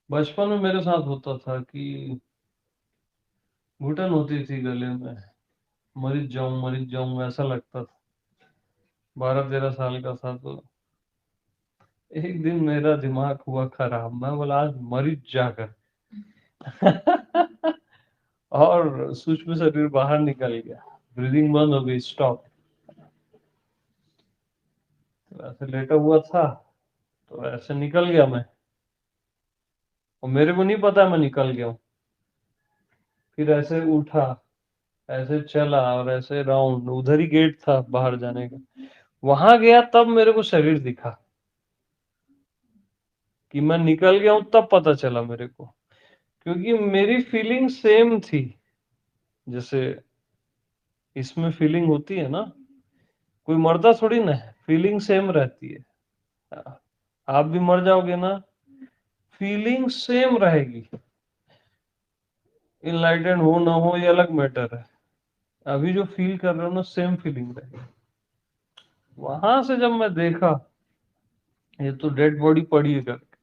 बचपन में मेरे साथ होता था कि घुटन होती थी गले में, मरीज जाऊं ऐसा लगता था। 12-13 साल का था तो एक दिन मेरा दिमाग हुआ खराब, मैं बोला आज मरीज जाकर और सूक्ष्म शरीर बाहर निकल गया, ब्रीदिंग बंद हो गई, स्टॉप। तो ऐसे लेटा हुआ था तो ऐसे निकल गया मैं, और मेरे को नहीं पता मैं निकल गया हूँ। फिर ऐसे उठा, ऐसे चला और ऐसे राउंड, उधर ही गेट था बाहर जाने का, वहां गया तब मेरे को शरीर दिखा कि मैं निकल गया हूं, तब पता चला मेरे को। क्योंकि मेरी फीलिंग सेम थी, जैसे इसमें फीलिंग होती है ना, कोई मरता थोड़ी ना है, फीलिंग सेम रहती है। आप भी मर जाओगे ना, फीलिंग सेम रहेगी। इनलाइटेंड हो ना हो ये अलग मैटर है, अभी जो फील कर रहे हो ना सेम फीलिंग रहेगी। वहां से जब मैं देखा ये तो डेड बॉडी पड़ी है करके,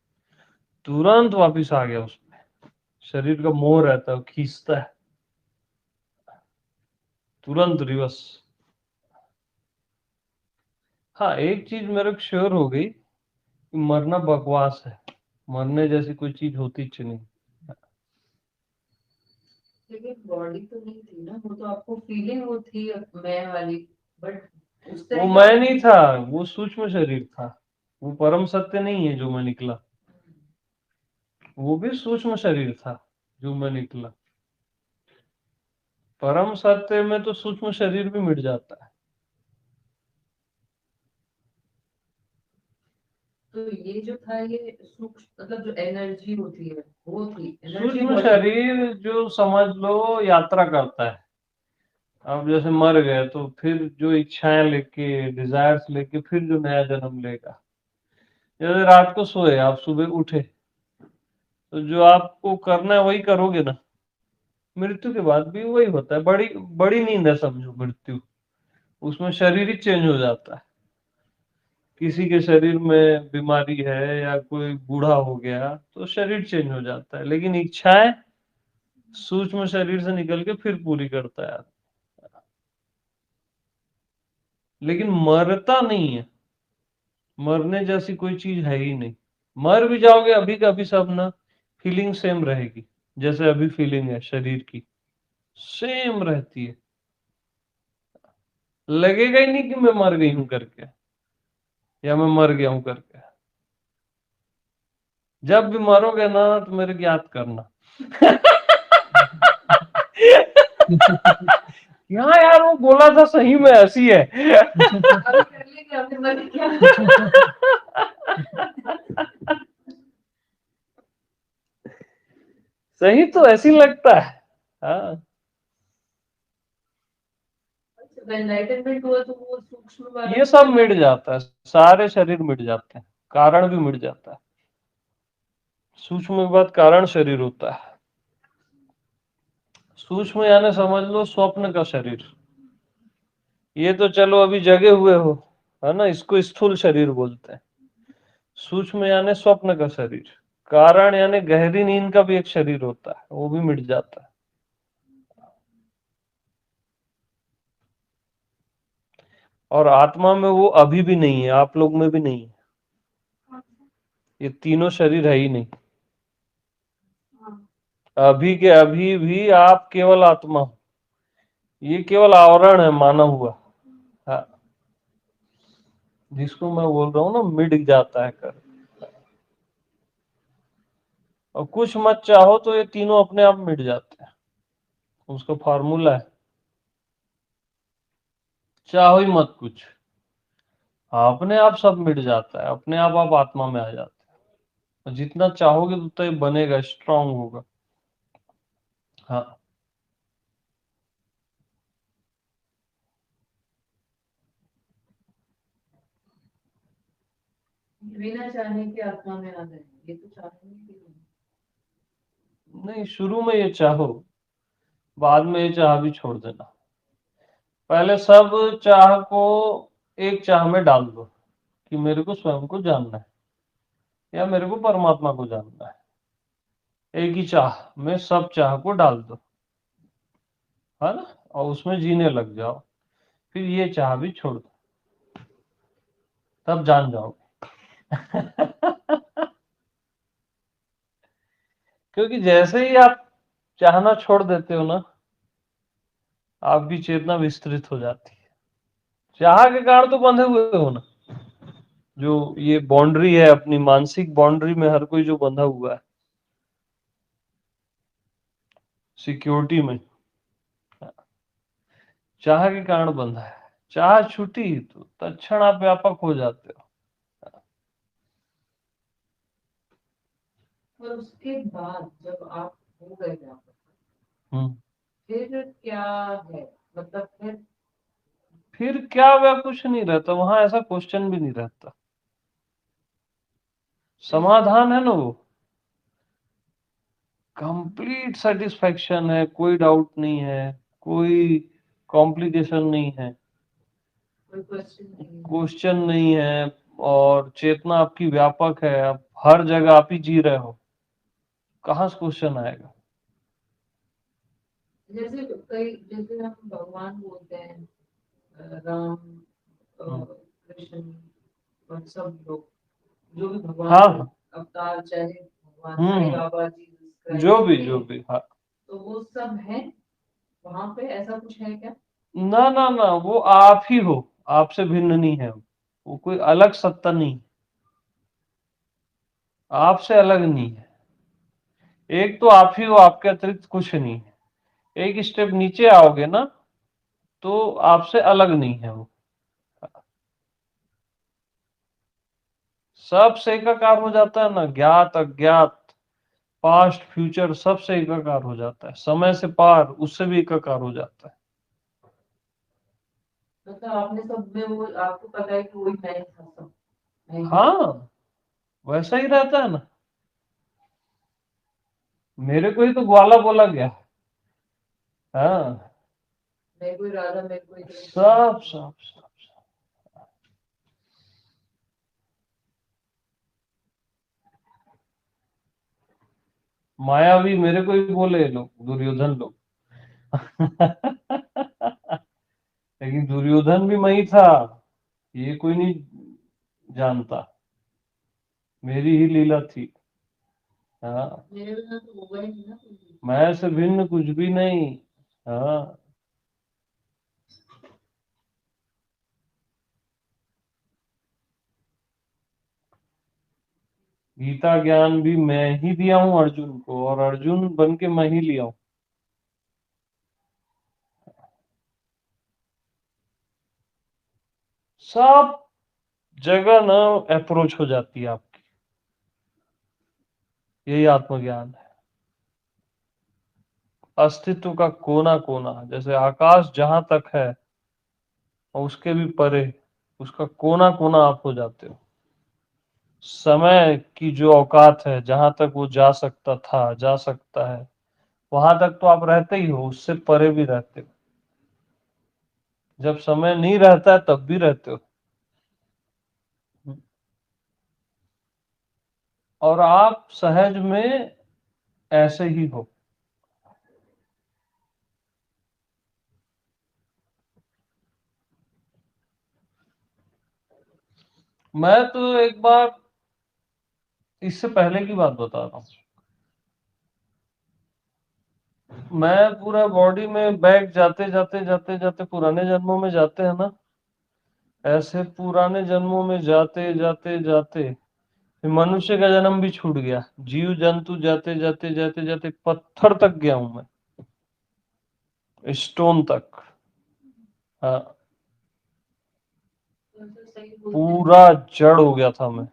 तुरंत वापिस आ गया उसमें। शरीर का मोह रहता है, वो खींचता है, तुरंत रिवर्स। हाँ, एक चीज मेरे को श्योर हो गई कि मरना बकवास है, मरने जैसी कोई चीज होती च नहीं। लेकिन बॉडी तो नहीं थी ना, वो तो आपको फीलिंग वो थी मैं वाली, बट उस वो तरीके मैं से नहीं नहीं। था, वो सूक्ष्म शरीर था। वो परम सत्य नहीं है जो मैं निकला, वो भी सूक्ष्म शरीर था जो मैं निकला। परम सत्य में तो सूक्ष्म शरीर भी मिट जाता है। तो ये जो था ये सूक्ष्म, मतलब जो एनर्जी होती है वो थी, एनर्जी सूक्ष्म बॉडी में। शरीर जो समझ लो यात्रा करता है। अब जैसे मर गए तो फिर जो इच्छाएं लेके, डिजायर्स लेके फिर जो नया जन्म लेगा। जैसे रात को सोए, आप सुबह उठे, तो जो आपको करना है वही करोगे ना। मृत्यु के बाद भी वही होता है, बड़ी बड़ी नींद है समझो मृत्यु। उसमें शरीर ही चेंज हो जाता है। किसी के शरीर में बीमारी है या कोई बूढ़ा हो गया तो शरीर चेंज हो जाता है, लेकिन इच्छाएं सूक्ष्म शरीर से निकल के फिर पूरी करता है। लेकिन मरता नहीं है, मरने जैसी कोई चीज है ही नहीं। मर भी जाओगे अभी का अभी सब ना, फीलिंग सेम रहेगी। जैसे अभी फीलिंग है शरीर की, सेम रहती है। लगेगा ही नहीं कि मैं मर गई हूं करके, या मैं मर गया हूं करके। जब भी मरोगे ना तो मेरे को याद करना। हाँ यार, वो बोला था सही में ऐसी है। अभी कर लेंगे, अभी मर क्या। सही तो ऐसी लगता है। हाँ, एनलाइटनमेंट हुआ तो वो सूक्ष्म वाला ये भी सब चला मिट गया। जाता है, सारे शरीर मिट जाते हैं, कारण भी मिट जाता है। सूक्ष्म के बाद कारण शरीर होता है। सूक्ष्म यानी समझ लो स्वप्न का शरीर। ये तो चलो अभी जगे हुए हो, है ना, इसको स्थूल शरीर बोलते हैं। सूक्ष्म यानी स्वप्न का शरीर। कारण यानी गहरी नींद का भी एक शरीर होता है, वो भी मिट जाता है। और आत्मा में वो अभी भी नहीं है, आप लोग में भी नहीं है। ये तीनों शरीर है ही नहीं। अभी के अभी भी आप केवल आत्मा हो, ये केवल आवरण है माना हुआ। हाँ, जिसको मैं बोल रहा हूँ ना मिट जाता है कर। और कुछ मत चाहो तो ये तीनों अपने आप मिट जाते हैं। उसका फार्मूला है, चाहो ही मत कुछ, हाँ, अपने आप सब मिट जाता है, अपने आप आत्मा में आ जाते हैं। और जितना चाहोगे उतना ये बनेगा, स्ट्रांग होगा। हाँ। बिना चाहने के आत्मा में आ जाए, ये तो चाहेंगे कि नहीं। नहीं, शुरू में ये चाहो, बाद में ये चाह भी छोड़ देना। पहले सब चाह को एक चाह में डाल दो कि मेरे को स्वयं को जानना है, या मेरे को परमात्मा को जानना है। एक ही चाह में सब चाह को डाल दो, है ना, और उसमें जीने लग जाओ, फिर ये चाह भी छोड़ दो, तब जान जाओगे। क्योंकि जैसे ही आप चाहना छोड़ देते हो ना, आपकी चेतना विस्तृत हो जाती है। चाह के कारण तो बंधे हुए हो ना, जो ये बाउंड्री है, अपनी मानसिक बाउंड्री में हर कोई जो बंधा हुआ है सिक्योरिटी में, चाह के कारण बंधा है। चाह छूटी तो तत्क्षण आप व्यापक हो जाते हो। और उसके बाद जब आप हो गए व्यापक, हम्म। फिर क्या है, मतलब फिर क्या, वह कुछ नहीं रहता वहां, ऐसा क्वेश्चन भी नहीं रहता, समाधान है ना वो, कंप्लीट सेटिस्फेक्शन है, कोई डाउट नहीं है, कोई कॉम्प्लिकेशन नहीं है, कोई क्वेश्चन नहीं है। क्वेश्चन नहीं है, और चेतना आपकी व्यापक है, आप हर जगह आप ही जी रहे हो, कहाँ से क्वेश्चन आएगा। जैसे कई, जैसे हम भगवान बोलते हैं, राम, हम्म। कृष्ण, और सब लोग जो भी भगवान हाँ। अवतार, चाहे भगवान साईं बाबा, जीसस जो क्राइस्ट, भी हाँ। तो वो सब है वहां पे, ऐसा कुछ है क्या? ना ना ना, वो आप ही हो, आपसे भिन्न नहीं है वो कोई अलग सत्ता नहीं, आपसे अलग नहीं है। एक तो आप ही हो, आपके अतिरिक्त कुछ नहीं है। एक स्टेप नीचे आओगे ना, तो आपसे अलग नहीं है वो, सब से एकाकार हो जाता है ना, ज्ञात अज्ञात, पास्ट फ्यूचर सब से एकाकार हो जाता है, समय से पार उससे भी एकाकार हो जाता है। मतलब आपने सब में वो, आपको पता है कि वही मैं था, सब मैं ही। हाँ, वैसा ही रहता है ना, मेरे को ही तो ग्वाला बोला गया। हाँ, मैं कोई राधा, मैं कोई कृष्ण। सब सब सब मायावी मेरे को ही बोले लोग, दुर्योधन लोग। लेकिन दुर्योधन भी मैं ही था, ये कोई नहीं जानता, मेरी ही लीला थी। हाँ, मेरे बिना तो होगा ही नहीं ना कुछ भी। मैं से भिन्न कुछ भी नहीं। हाँ, गीता ज्ञान भी मैं ही दिया हूँ अर्जुन को, और अर्जुन बन के मैं ही लिया हूँ। सब जगह ना अप्रोच हो जाती है आपकी, यही आत्मज्ञान है। अस्तित्व का कोना कोना, जैसे आकाश जहां तक है और उसके भी परे, उसका कोना कोना आप हो जाते हो। समय की जो औकात है, जहां तक वो जा सकता था, जा सकता है, वहां तक तो आप रहते ही हो, उससे परे भी रहते हो। जब समय नहीं रहता है तब भी रहते हो। और आप सहज में ऐसे ही हो। मैं तो एक बार, इससे पहले की बात बता रहा हूँ, मैं पूरा बॉडी में बैग जाते जाते जाते जाते पुराने जन्मों में जाते हैं ना, ऐसे पुराने जन्मों में जाते जाते जाते फिर मनुष्य का जन्म भी छूट गया, जीव जंतु जाते जाते जाते जाते पत्थर तक गया हूं मैं, स्टोन तक। हाँ, तो सही बोलते हैं। पूरा जड़ हो गया था मैं,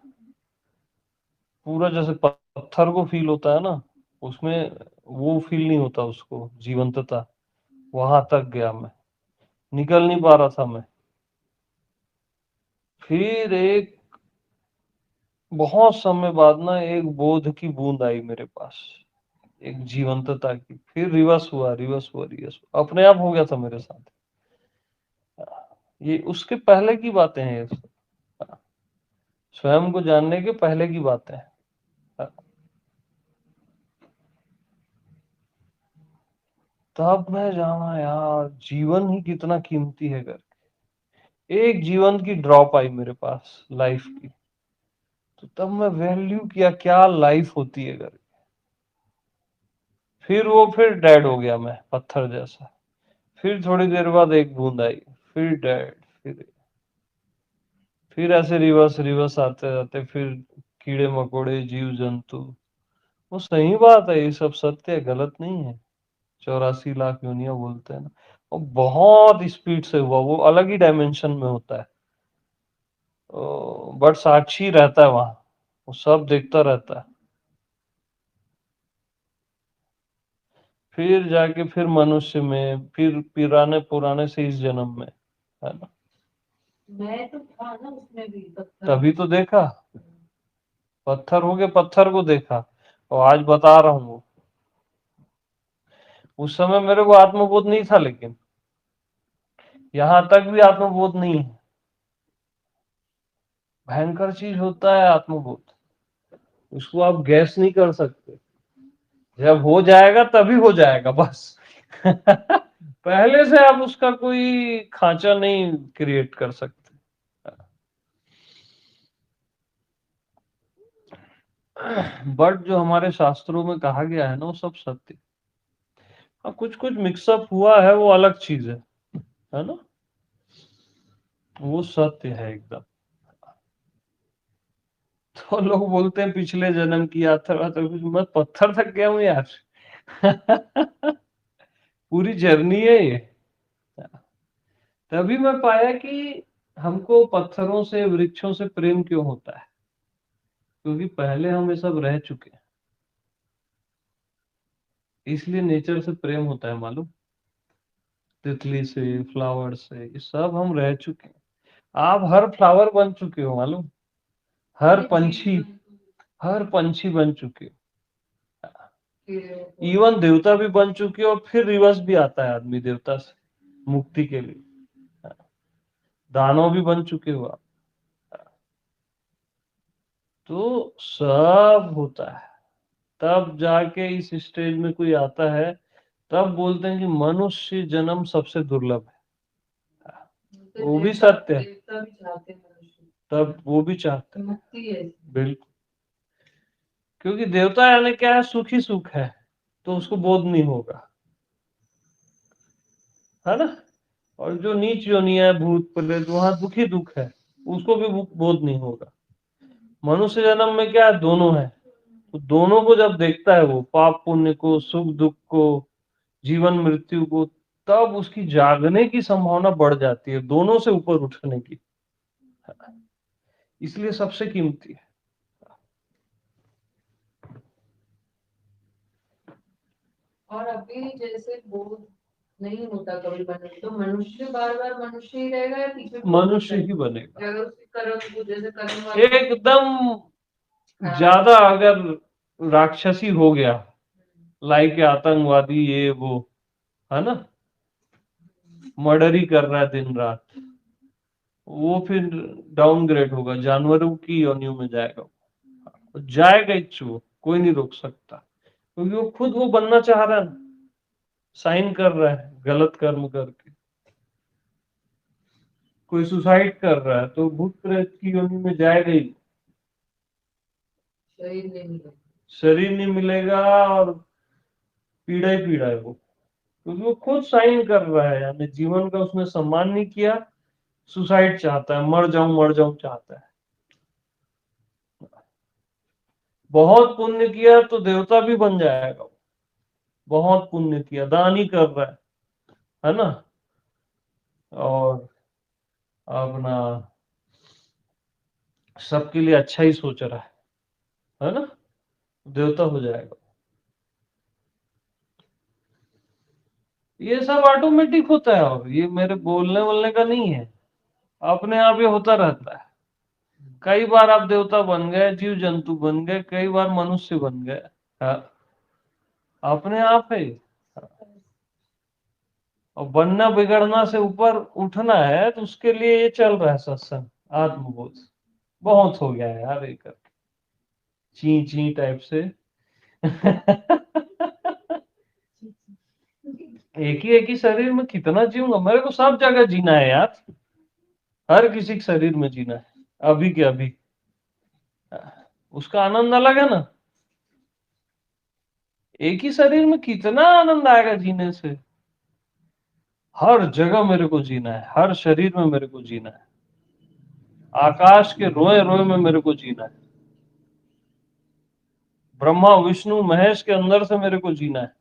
पूरा जैसे पत्थर को फील होता है ना, उसमें वो फील नहीं होता उसको, जीवंतता, वहां तक गया मैं, निकल नहीं पा रहा था मैं। फिर एक बहुत समय बाद ना एक बोध की बूंद आई मेरे पास, एक जीवंतता की, फिर रिवर्स हुआ, रिवर्स हुआ, रिवर्स हुआ, अपने आप हो गया था मेरे साथ। ये उसके पहले की बातें हैं, ये सब। स्वयं को जानने के पहले की बातें हैं। तब मैं जाना यार जीवन ही कितना कीमती है करके। एक जीवन की ड्रॉप आई मेरे पास लाइफ की, तो तब मैं वैल्यू किया क्या लाइफ होती है करके। फिर डेड हो गया मैं पत्थर जैसा। फिर थोड़ी देर बाद एक बूंद आई, फिर डेड, फिर ऐसे रिवर्स रिवर्स आते जाते, फिर कीड़े मकोड़े जीव जंतु। वो सही बात है, ये सब सत्य है, गलत नहीं है। 84 लाख योनियां बोलते हैं ना, वो बहुत स्पीड से हुआ, वो अलग ही डायमेंशन में होता है। बट साक्षी रहता है वहां, वो सब देखता रहता है। फिर जाके फिर मनुष्य में, फिर पुराने पुराने से इस जन्म में, है ना। मैं तो था ना उसमें भी पत्थर। तभी तो देखा, पत्थर हो के पत्थर को देखा, और आज बता रहा हूँ। उस समय मेरे को आत्मबोध नहीं था, लेकिन यहां तक भी आत्मबोध नहीं है। भयंकर चीज होता है आत्मबोध, उसको आप गैस नहीं कर सकते। जब हो जाएगा तभी हो जाएगा बस। पहले से आप उसका कोई खांचा नहीं क्रिएट कर सकते। बट जो हमारे शास्त्रों में कहा गया है ना, वो सब सत्य। हाँ, कुछ कुछ मिक्सअप हुआ है, वो अलग चीज है ना। वो सत्य है एकदम। तो लोग बोलते हैं पिछले जन्म की यात्रा, तो कुछ मैं पत्थर तक गया हूँ यार। पूरी जर्नी है ये। तभी मैं पाया कि हमको पत्थरों से वृक्षों से प्रेम क्यों होता है, क्योंकि पहले हम ये सब रह चुके हैं। इसलिए नेचर से प्रेम होता है, मालूम। तितली से, फ्लावर से, ये सब हम रह चुके हैं। आप हर फ्लावर बन चुके हो, मालूम। हर पंछी, हर पंछी बन चुके हो। इवन देवता भी बन चुके हो, और फिर रिवर्स भी आता है आदमी देवता से मुक्ति के लिए। दानव भी बन चुके हो आप। तो सब होता है। तब जाके इस स्टेज में कोई आता है, तब बोलते हैं कि मनुष्य जन्म सबसे दुर्लभ है। वो भी सत्य है। देवता भी चाहते हैं मनुष्य, तब वो भी चाहते हैं, मुक्ति है। बिल्कुल। क्योंकि देवता यानी क्या है, सुख ही सुख है, तो उसको बोध नहीं होगा, है ना। और जो नीच योनिया है, भूत प्रेत, वहां दुख ही दुख है, उसको भी बोध नहीं होगा। मनुष्य जन्म में क्या है, दोनों है। तो दोनों को जब देखता है वो, पाप पुण्य को, सुख दुख को, जीवन मृत्यु को, तब उसकी जागने की संभावना बढ़ जाती है, दोनों से ऊपर उठने की। इसलिए सबसे कीमती है। और अभी जैसे बोध नहीं होता कभी मनुष्य, तो मनुष्य बार बार मनुष्य ही रहेगा या पीछे मनुष्य ही बनेगा अगर उसके कर्म को जैसे कर्म वाले एकदम। ज्यादा अगर राक्षसी हो गया, लाइक आतंकवादी, ये वो, है ना, मर्डर ही कर रहा है दिन रात, वो फिर डाउनग्रेड होगा, जानवरों की योनियों में जाएगा। जाएगा इच्छु, कोई नहीं रोक सकता, क्योंकि वो खुद वो बनना चाह रहा है ना, साइन कर रहा है गलत कर्म करके। कोई सुसाइड कर रहा है तो भूत प्रेत की योनि में जाएगा ही। शरीर नहीं मिलेगा, शरीर नहीं मिलेगा, और पीड़ा ही पीड़ा है वो, क्योंकि वो खुद साइन कर रहा है, यानी जीवन का उसने सम्मान नहीं किया, सुसाइड चाहता है, मर जाऊं चाहता है। बहुत पुण्य किया तो देवता भी बन जाएगा। बहुत पुण्य किया, दान ही कर रहा है ना, और अपना सबके लिए अच्छा ही सोच रहा है ना, देवता हो जाएगा। ये सब ऑटोमेटिक होता है, और ये मेरे बोलने बोलने का नहीं है, अपने आप ये होता रहता है। कई बार आप देवता बन गए, जीव जंतु बन गए, कई बार मनुष्य बन गए। हाँ, अपने आप है ये। और बनना बिगड़ना से ऊपर उठना है, तो उसके लिए ये चल रहा है सत्संग, आत्मबोध। बहुत हो गया है यार ये करके, ची ची टाइप से। एक ही शरीर में कितना जीऊंगा, मेरे को सब जगह जीना है यार, हर किसी के शरीर में जीना है, अभी के अभी। उसका आनंद अलग है ना। एक ही शरीर में कितना आनंद आएगा जीने से। हर जगह मेरे को जीना है, हर शरीर में मेरे को जीना है, आकाश के रोए रोए में मेरे को जीना है, ब्रह्मा विष्णु महेश के अंदर से मेरे को जीना है,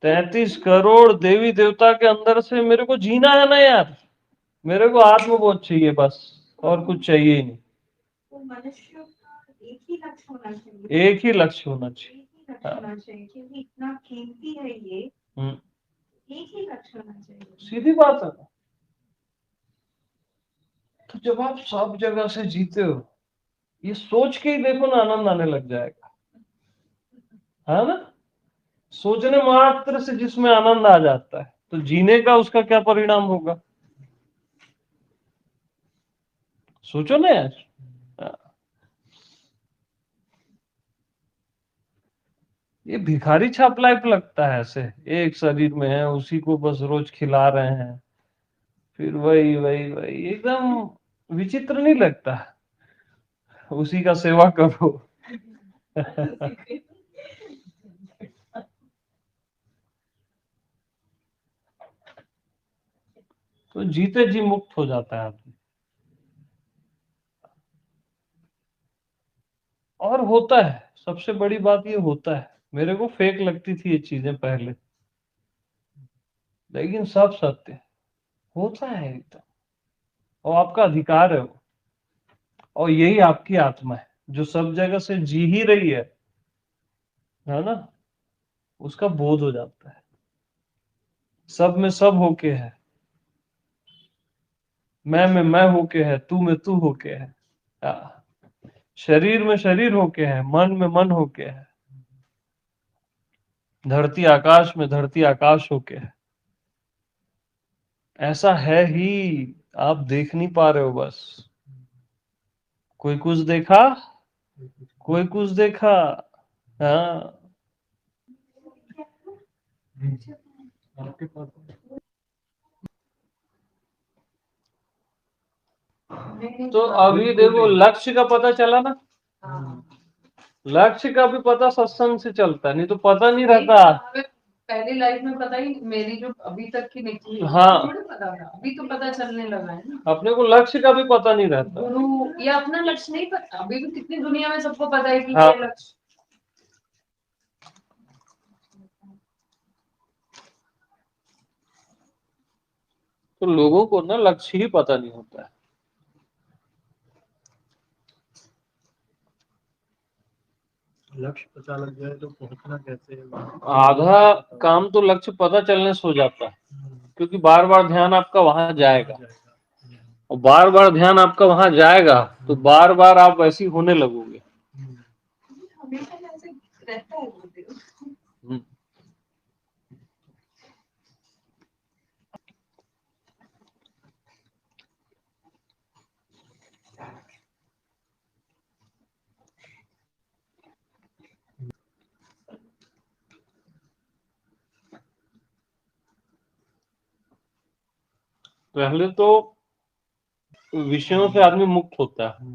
33 करोड़ देवी देवता के अंदर से मेरे को जीना है ना यार। मेरे को आत्मबोध चाहिए बस, और कुछ चाहिए ही नहीं। तो मनुष्य का एक ही लक्ष्य होना चाहिए, एक ही लक्ष्य होना चाहिए। एक ही लक्ष्य होना चाहिए, क्योंकि इतना कीमती है ये, एक ही लक्ष्य होना चाहिए। सीधी बात है। तो जब आप सब जगह से जीते हो, ये सोच के ही देखो ना, आनंद आने लग जाएगा, है ना। सोचने मात्र से जिसमें आनंद आ जाता है, तो जीने का उसका क्या परिणाम होगा, सोचो ना यार। ये भिखारी छाप लाइफ लगता है, ऐसे एक शरीर में है, उसी को बस रोज खिला रहे हैं, फिर वही वही वही, एकदम विचित्र नहीं लगता, उसी का सेवा करो। तो जीते जी मुक्त हो जाता है आदमी। और होता है, सबसे बड़ी बात ये होता है, मेरे को फेक लगती थी ये चीजें पहले, लेकिन सब सत्य है, होता है एकदम, और आपका अधिकार है वो, और यही आपकी आत्मा है जो सब जगह से जी ही रही है ना। उसका बोध हो जाता है, सब में सब होके है, मैं में मैं होके है, तू में तू होके है, शरीर में शरीर होके है, मन में मन होके है, धरती आकाश में धरती आकाश होके है। ऐसा है ही, आप देख नहीं पा रहे हो बस। कोई कुछ देखा, कोई कुछ देखा। हाँ, आपके पास तो अभी देखो लक्ष्य का पता चला ना, लक्ष्य का भी पता सत्संग से चलता है, नहीं तो पता नहीं रहता। पहली लाइफ में पता ही, मेरी जो अभी तक की निकली, हाँ, थोड़ी पता था, अभी तो पता चलने लगा है ना। अपने को लक्ष्य का भी पता नहीं रहता, गुरु या अपना लक्ष्य नहीं पता, अभी भी कितनी दुनिया में सबको पता है कि हाँ। ये लक्ष्य। तो लोगों को ना लक्ष्य ही पता नहीं होता है। लक्ष्य पता लग जाए तो पहुंचना कैसे है? आधा काम तो लक्ष्य पता चलने से हो जाता है, क्योंकि बार बार ध्यान आपका वहां जाएगा, और बार बार ध्यान आपका वहां जाएगा, तो बार बार आप वैसी होने लगोगे। हमेशा ऐसे रहता है बोलते हो। पहले तो विषयों से आदमी मुक्त होता है,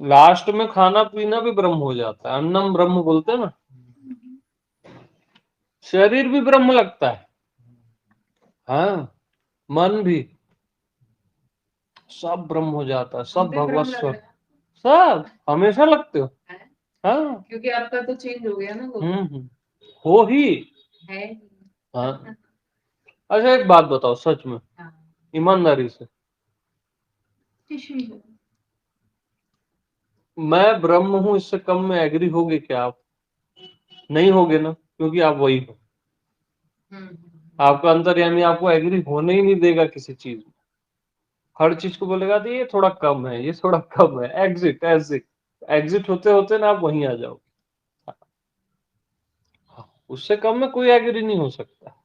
लास्ट में खाना पीना भी ब्रह्म हो जाता है, अन्नम ब्रह्म बोलते हैं ना। शरीर भी ब्रह्म लगता है, हाँ, मन भी, सब ब्रह्म हो जाता है, सब भगवत स्वरूप, सब हमेशा लगते हो। हाँ, क्योंकि आपका तो चेंज हो गया ना वो। हो ही है। हाँ। अच्छा एक बात बताओ सच में, ईमानदारी से, मैं ब्रह्म हूं, इससे कम में एग्री होगे क्या आप? नहीं होगे ना, क्योंकि आप वही हो। आपका अंतर्यामी आपको एग्री होने ही नहीं देगा किसी चीज में, हर चीज को बोलेगा तो ये थोड़ा कम है, ये थोड़ा कम है, एग्जिट एग्जिट, एग्जिट होते होते ना आप वहीं आ जाओ। उससे कम में कोई एग्री नहीं हो सकता।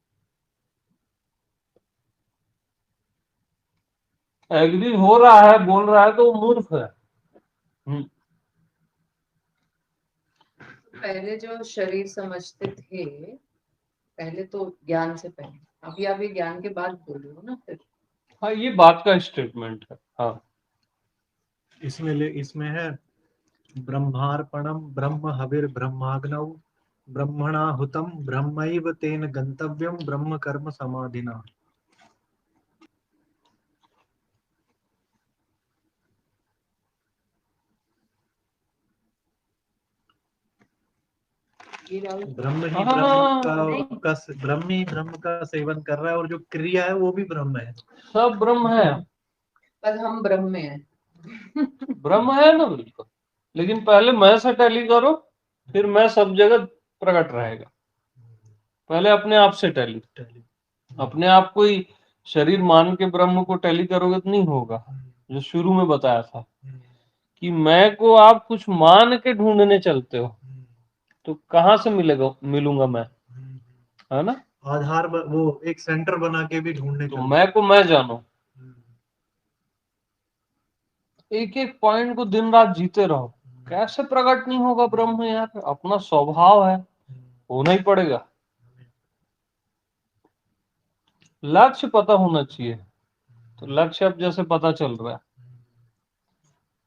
एग्री हो रहा है, बोल रहा है, तो वो मूर्ख है। पहले जो शरीर समझते थे, पहले तो ज्ञान से पहले, अभी आप ये ज्ञान के बाद बोल रहे हो ना फिर। हाँ, ये बात का स्टेटमेंट है। हाँ, इसमें है ब्रह्मार्पणम ब्रह्म हविर ब्रह्माग्नौ ब्रह्मणाहुतम ब्रह्मैव तेन गंतव्यम ब्रह्म कर्म समाधिना। ये वाला ब्रह्म ही हाँ, ब्रह्म ही ब्रह्म का सेवन कर रहा है, और जो क्रिया है वो भी ब्रह्म है। सब ब्रह्म है। पर हम ब्रह्म में हैं। ब्रह्म है ना, बिल्कुल। लेकिन पहले मैं से टैली करो, फिर मैं सब जगह प्रकट रहेगा। पहले अपने आप से टैली। अपने आप को ही शरीर मान के ब्रह्म को टैली करोगे तो नहीं होगा। जो शुरू में बताया था कि मैं को आप कुछ मान के ढूंढने चलते हो, तो कहाँ से मिलूंगा मैं, है ना। वो एक सेंटर बना के भी ढूंढने तो चलते मैं को मैं जानो, एक एक पॉइंट को दिन रात जीते रहो। कैसे प्रकट नहीं होगा ब्रह्म यार, अपना स्वभाव है, होना ही पड़ेगा। लक्ष्य पता होना चाहिए। तो लक्ष्य अब जैसे पता चल रहा है,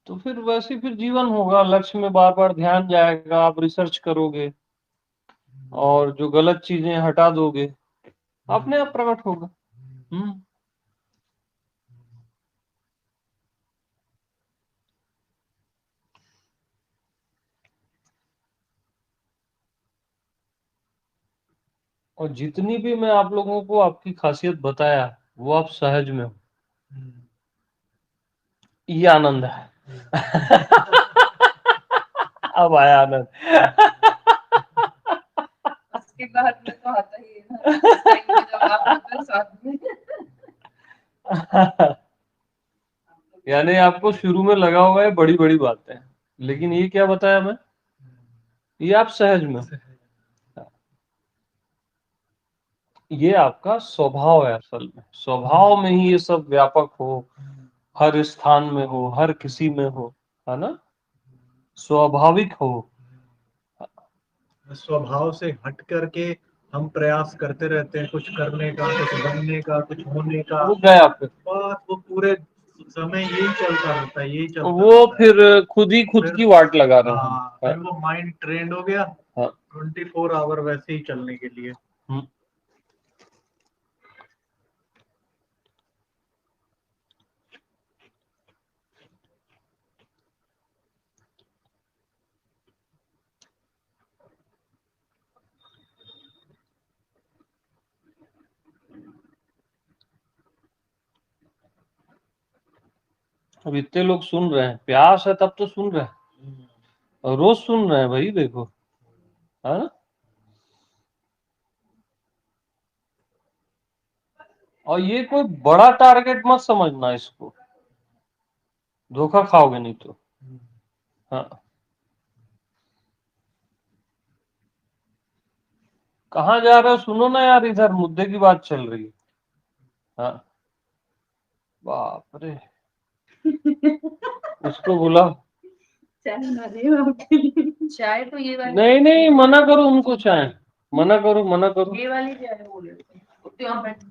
तो फिर वैसे ही फिर जीवन होगा। लक्ष्य में बार बार ध्यान जाएगा, आप रिसर्च करोगे और जो गलत चीजें हटा दोगे, अपने आप प्रकट होगा। हम्म। और जितनी भी मैं आप लोगों को आपकी खासियत बताया, वो आप सहज में हो, ये आनंद है। अब आया आनंद। उसके बाद में तो आता ही है ना, इस टाइम पे जब आप होते हो साथ में। यानी आपको शुरू में लगा हुआ है बड़ी बड़ी बातें, लेकिन ये क्या बताया मैं, ये आप सहज में हो। ये आपका स्वभाव है। असल में स्वभाव में ही ये सब व्यापक हो, हर स्थान में हो, हर किसी में हो, है ना, स्वाभाविक हो। स्वभाव से हट करके हम प्रयास करते रहते हैं, कुछ करने का, कुछ बनने का, कुछ होने का। वो गया फिर, बस वो पूरे समय यही चलता रहता है, यही चलता वो रहता है। फिर खुद ही खुद फिर की वाट लगा रहे हैं। हाँ, फिर वो माइंड ट्रेंड हो गया हाँ। 24 आवर वैसे ही चलने के लिए। हम्म। अब इतने लोग सुन रहे हैं, प्यास है तब तो सुन रहे हैं, और रोज सुन रहे हैं भाई, देखो, है ना। और ये कोई बड़ा टारगेट मत समझना इसको, धोखा खाओगे नहीं तो। हाँ, कहाँ जा रहे हो, सुनो ना यार, इधर मुद्दे की बात चल रही है। हाँ, बाप रे, उसको बुलाओ। चाय बना रही हूँ आपके लिए। चाय तो ये वाली, नहीं नहीं, मना करो उनको, चाय मना करो, मना करो। ये वाली चाय बोले तो यहाँ बैठ।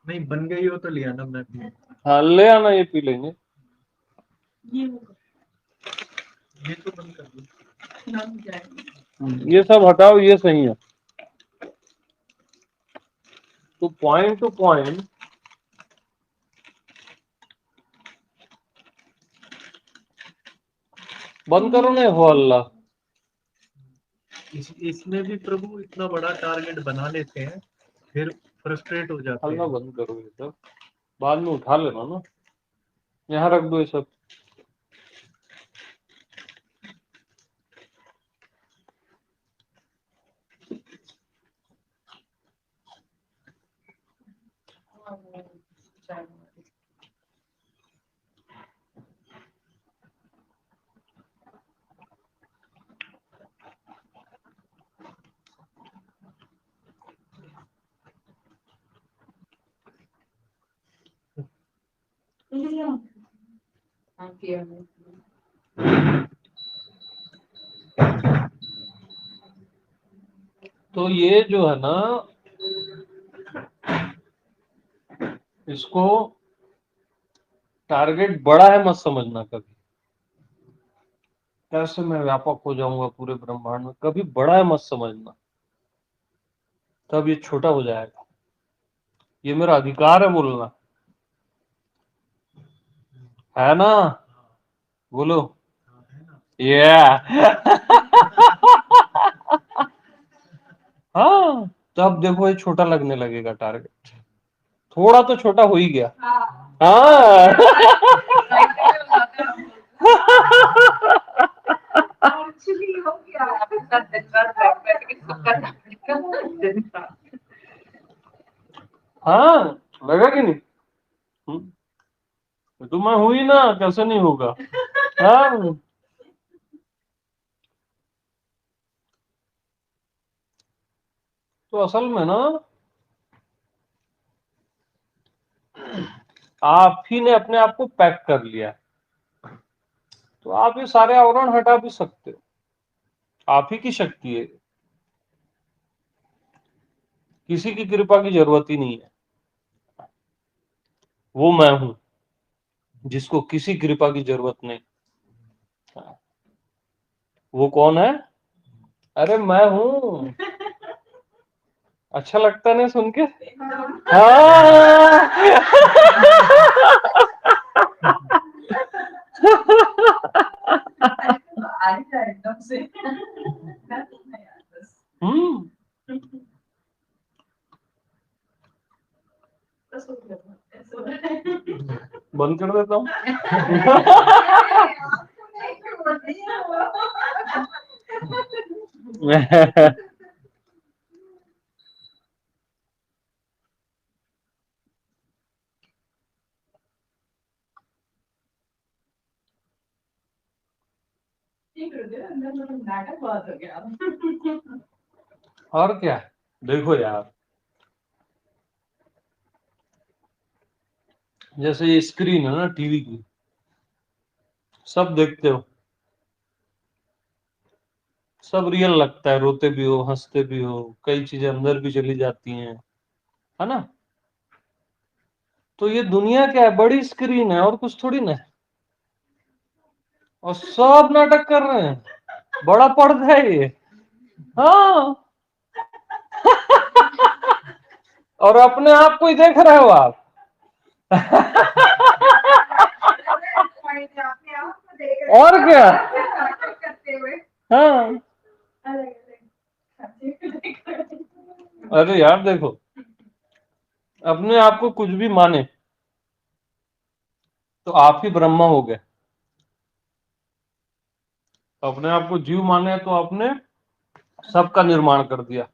नहीं बन गई हो तो लिया ना मैं भी। हाँ, ले आना, ये पी लेंगे। ये तो बंद कर दो। नाम चाय। ये सब हटाओ, ये सही है। तो पॉइंट टू पॉइंट बंद करो ना, हो अल्लाह। इसमें भी प्रभु इतना बड़ा टारगेट बना लेते हैं, फिर फ्रस्ट्रेट हो जाते अल्लाह हैं। बंद करो ये सब, बाद में उठा लेना ना, यहाँ रख दो ये सब। चाय। हाँ किया है। तो ये जो है ना, इसको टारगेट बड़ा है मत समझना कभी, कैसे मैं व्यापक हो जाऊंगा पूरे ब्रह्मांड में, कभी बड़ा है मत समझना, तब ये छोटा हो जाएगा। ये मेरा अधिकार है बोलना, है ना? बोलो ये हाँ, तब देखो ये छोटा लगने लगेगा टारगेट, थोड़ा तो छोटा हो ही गया। हाँ एक्चुअली हो गया। हाँ, लगा कि नहीं? तो मैं हुई ना, कैसे नहीं होगा? हाँ, तो असल में ना आप ही ने अपने आप को पैक कर लिया, तो आप ये सारे आवरण हटा भी सकते हो, आप ही की शक्ति है, किसी की कृपा की जरूरत ही नहीं है। वो मैं हूं जिसको किसी कृपा की जरूरत नहीं। वो कौन है? अरे मैं हूं। अच्छा लगता नहीं सुन के? हाँ एकदम से हम्म, बंद कर देता हूँ। नाटक बहुत हो गया। और क्या, देखो यार, जैसे ये स्क्रीन है ना टीवी की, सब देखते हो, सब रियल लगता है, रोते भी हो, हंसते भी हो, कई चीजें अंदर भी चली जाती हैं, है ना? तो ये दुनिया क्या है, बड़ी स्क्रीन है और कुछ थोड़ी ना है, और सब नाटक कर रहे हैं, बड़ा पर्दा है ये। हाँ और अपने आप को ही देख रहे हो आप। और क्या, हाँ। अरे यार देखो, अपने आप को कुछ भी माने तो आप ही ब्रह्मा हो गए, अपने आप को जीव माने तो आपने सबका निर्माण कर दिया,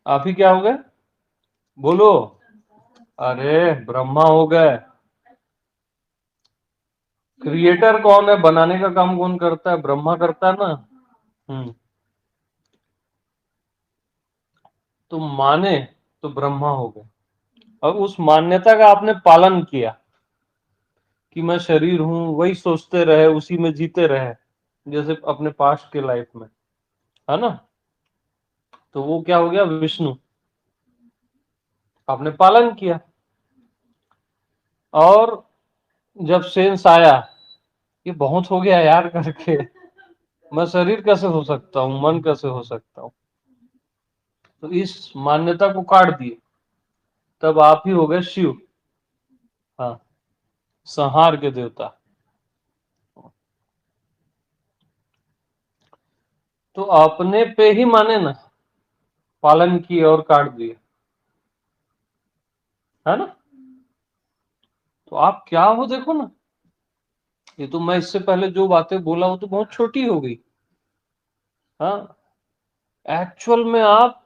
आप ही क्या हो गए? बोलो, अरे ब्रह्मा हो गए। क्रिएटर कौन है, बनाने का काम कौन करता है? ब्रह्मा करता है ना। तो माने तो ब्रह्मा हो गए, और उस मान्यता का आपने पालन किया कि मैं शरीर हूं, वही सोचते रहे, उसी में जीते रहे, जैसे अपने पास्ट के लाइफ में, है ना? तो वो क्या हो गया? विष्णु। आपने पालन किया, और जब सेंस आया ये बहुत हो गया यार करके, मैं शरीर कैसे हो सकता हूँ, मन कैसे हो सकता हूँ, तो इस मान्यता को काट दिए, तब आप ही हो गए शिव। हाँ, संहार के देवता। तो अपने पे ही माने ना, पालन किए और काट दिए, है ना? तो आप क्या हो देखो ना, ये तो मैं इससे पहले जो बातें बोला वो तो बहुत छोटी हो गई। हाँ, एक्चुअल में आप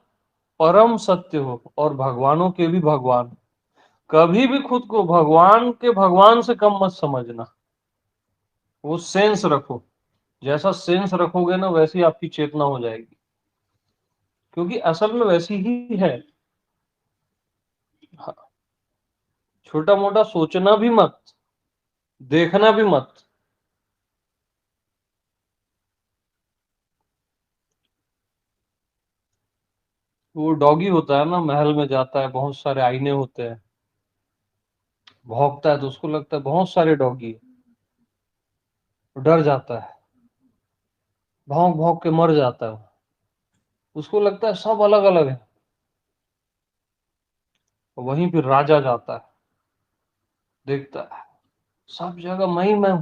परम सत्य हो, और भगवानों के भी भगवान। कभी भी खुद को भगवान के भगवान से कम मत समझना, वो सेंस रखो, जैसा सेंस रखोगे ना वैसी आपकी चेतना हो जाएगी, क्योंकि असल में वैसी ही है। हाँ, छोटा मोटा सोचना भी मत, देखना भी मत। वो डॉगी होता है ना, महल में जाता है, बहुत सारे आईने होते हैं, भौंकता है तो उसको लगता है बहुत सारे डॉगी, डर जाता है, भौंक भौंक के मर जाता है, उसको लगता है सब अलग अलग है। वहीं फिर राजा जाता है, देखता है सब जगह मैं हूं,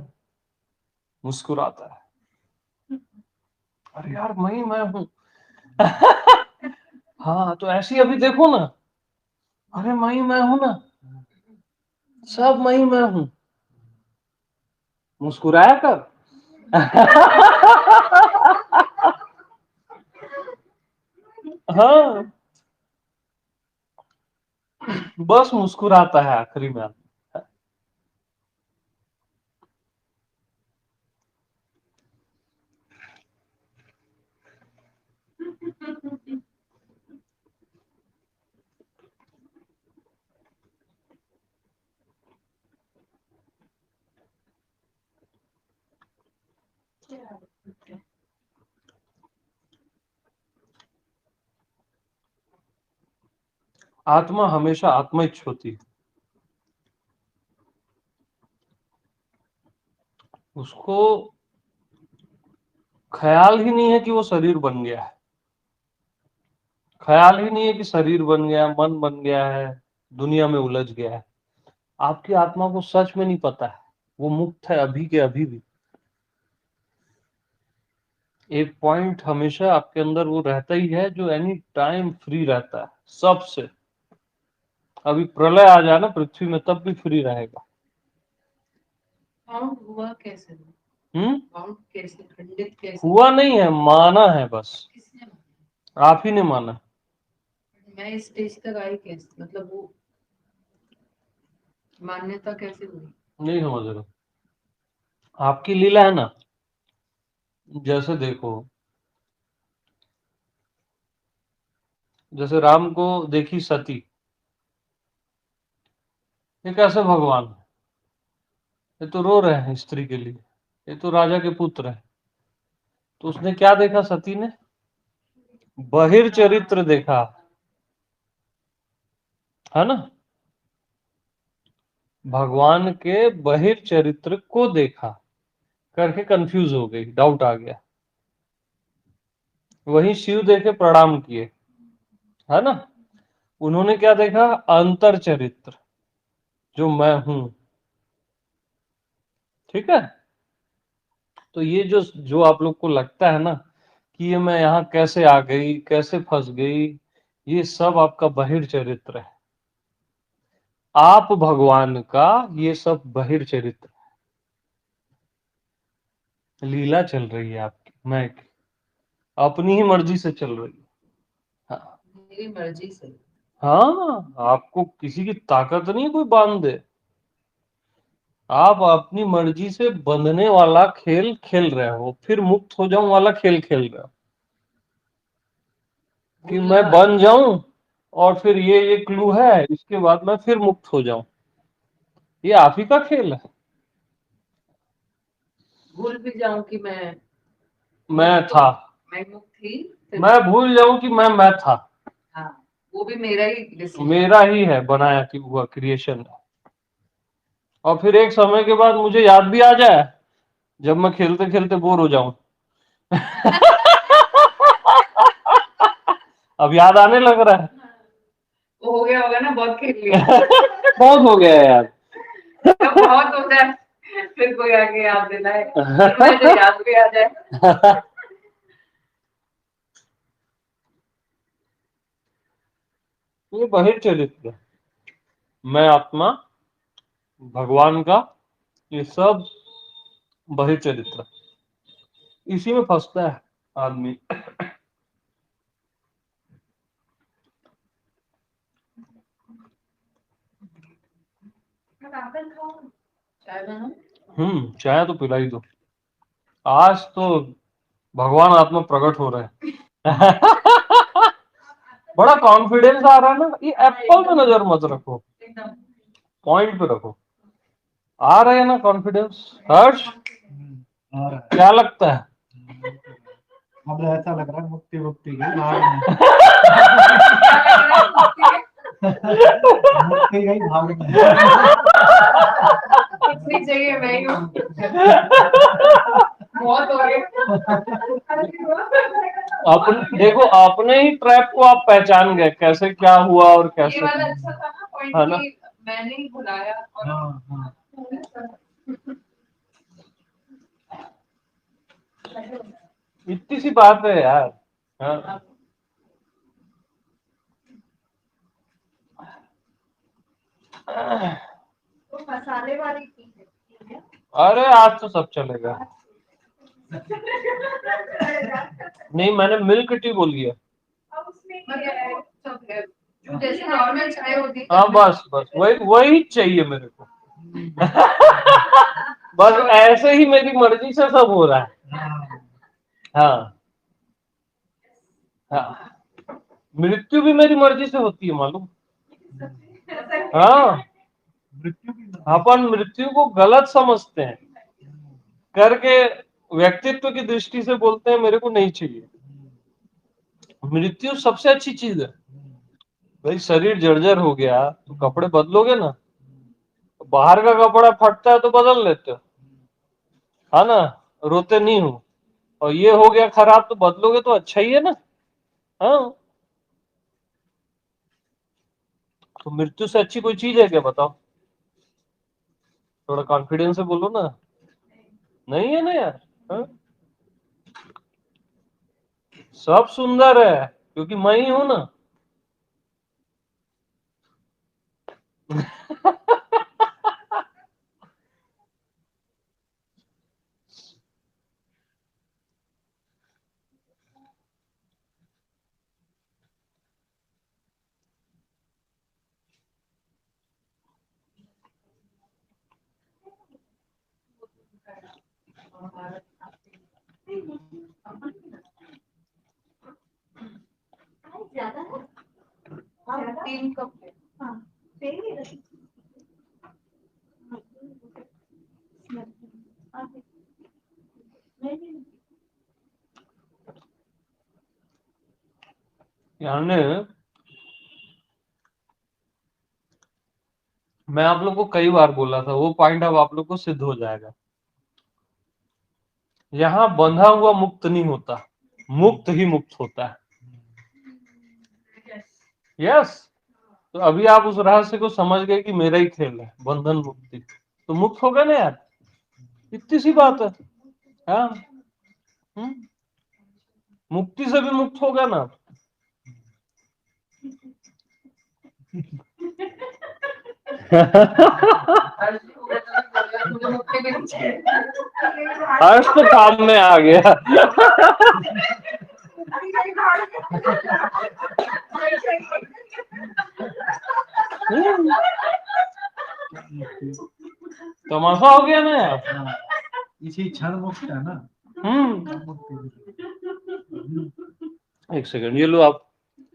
मुस्कुराता है, अरे यार मैं हूं। हाँ तो ऐसे ही अभी देखो ना, अरे मैं हूं ना, सब मैं हूं, मुस्कुराया कर। हाँ, बस मुस्कुराता है आखिरी में। आत्मा हमेशा आत्मइच्छ होती है, उसको ख्याल ही नहीं है कि वो शरीर बन गया है, ख्याल ही नहीं है कि शरीर बन गया, मन बन गया है, दुनिया में उलझ गया है। आपकी आत्मा को सच में नहीं पता है, वो मुक्त है अभी के अभी भी। एक पॉइंट हमेशा आपके अंदर वो रहता ही है जो एनी टाइम फ्री रहता है सबसे। अभी प्रलय आ जाए ना पृथ्वी में तब भी फ्री रहेगा। काउंट हुआ कैसे? काउंट कैसे, खंडित कैसे हुआ नहीं है, माना है बस। किसने माना? आप ही ने माना। मैं इस स्टेज तक आई कैसे, मतलब वो मान्यता कैसे हुई? नहीं समझ रहे, आपकी लीला है ना। जैसे देखो, जैसे राम को देखी सती, ये कैसे भगवान है? ये तो रो रहे हैं स्त्री के लिए, ये तो राजा के पुत्र है। तो उसने क्या देखा सती ने? बहिर्चरित्र देखा, है ना, भगवान के बहिर्चरित्र को देखा, करके कंफ्यूज हो गई, डाउट आ गया। वहीं शिव देखे प्रणाम किए, है ना, उन्होंने क्या देखा? अंतर चरित्र, जो मैं हूं। ठीक है, तो ये जो जो आप लोग को लगता है ना कि ये मैं यहाँ कैसे आ गई, कैसे फंस गई, ये सब आपका बहिर्चरित्र है। आप भगवान का ये सब बहिर्चरित्र, लीला चल रही है आपकी, मैं की, अपनी ही मर्जी से चल रही है। हाँ, मेरी मर्जी से। हाँ, आपको किसी की ताकत नहीं है कोई बांध दे। आप अपनी मर्जी से बंधने वाला खेल खेल रहे हो, फिर मुक्त हो जाऊं वाला खेल खेल रहे हो कि मैं बन जाऊं और फिर ये क्लू है, इसके बाद मैं फिर मुक्त हो जाऊं। ये आप ही का खेल है। भूल भी जाऊं कि मैं था, मैं मुक्त थी, फिर मैं भूल जाऊं कि मैं था। हाँ, वो भी मेरा ही डिसीजन, मेरा ही है बनाया कि हुआ क्रिएशन है। और फिर एक समय के बाद मुझे याद भी आ जाए, जब मैं खेलते खेलते बोर हो जाऊं। अब याद आने लग रहा है। वो हो गया होगा ना, बहुत खेल लिया। बहुत हो गया है यार। जब बहुत हो जाए फिर कोई आके याद दिलाए, फिर मुझे याद भी आ जाए। ये बहिर्चरित्र, मैं आत्मा, भगवान का, ये सब बहिर्चरित्र, इसी में फंसता है आदमी। चाय बनाऊं? चाय तो पिला ही दो। आज तो भगवान आत्मा प्रकट हो रहे हैं। बड़ा कॉन्फिडेंस आ रहा है ना। ये एप्पल पे नजर मत रखो, एकदम पॉइंट पे रखो। आ रहे हैं ना कॉन्फिडेंस। हर्ष, आ रहा क्या लगता है? अब ऐसा लग रहा है मुक्ति मुक्ति की भाग में। मुक्ति गई भाग में। इतनी जगह मैं ही हूँ। बहुत हो गए। अपन देखो, अपने ही ट्रैप को आप पहचान गए, कैसे क्या हुआ और ये कैसे वाला अच्छा था ना पॉइंट है ना? कि मैंने ही बुलाया और हाँ हाँ इतनी सी बात है यार। हाँ। तो मसाले वाली टी है। अरे आज तो सब चलेगा। नहीं, मैंने मिल्क टी बोली है। अब उसमें मतलब सब है। जो जैसे नॉर्मल चाय होती है हाँ बस बस वही वही चाहिए मेरे को। बस ऐसे ही मेरी मर्जी से सब हो रहा है। हाँ हाँ, मृत्यु भी मेरी मर्जी से होती है मालूम। हाँ, मृत्यु की अपन मृत्यु को गलत समझते हैं करके, व्यक्तित्व की दृष्टि से बोलते हैं मेरे को नहीं चाहिए। मृत्यु सबसे अच्छी चीज है भाई। शरीर जर्जर हो गया तो कपड़े बदलोगे ना, बाहर का कपड़ा फटता है तो बदल लेते हो, है ना, रोते नहीं हो। और ये हो गया खराब तो बदलोगे तो अच्छा ही है ना। हाँ, तो मृत्यु से अच्छी कोई चीज है क्या बताओ? थोड़ा कॉन्फिडेंस से बोलो ना। नहीं है ना यार। हाँ? सब सुंदर है क्योंकि मैं ही हूं ना। ज्यादा है। हाँ, 3 कप है। हाँ सही है। यानी मैं आप लोग को कई बार बोला था, वो पॉइंट अब आप लोग को सिद्ध हो जाएगा। यहाँ बंधा हुआ मुक्त नहीं होता, मुक्त ही मुक्त होता है। यस। तो अभी आप उस रहस्य को समझ गए कि मेरा ही खेल है बंधन मुक्ति, तो मुक्त हो गए ना यार। इतनी सी बात है। हाँ। मुक्ति से भी मुक्त हो गया ना। मुझे मुक्ति भी नहीं चाहिए। हर्ष तो काम में आ गया। तमाशा हो गया ना यार। हाँ, इसी क्षण मुक्त है ना। एक सेकंड, ये लो आप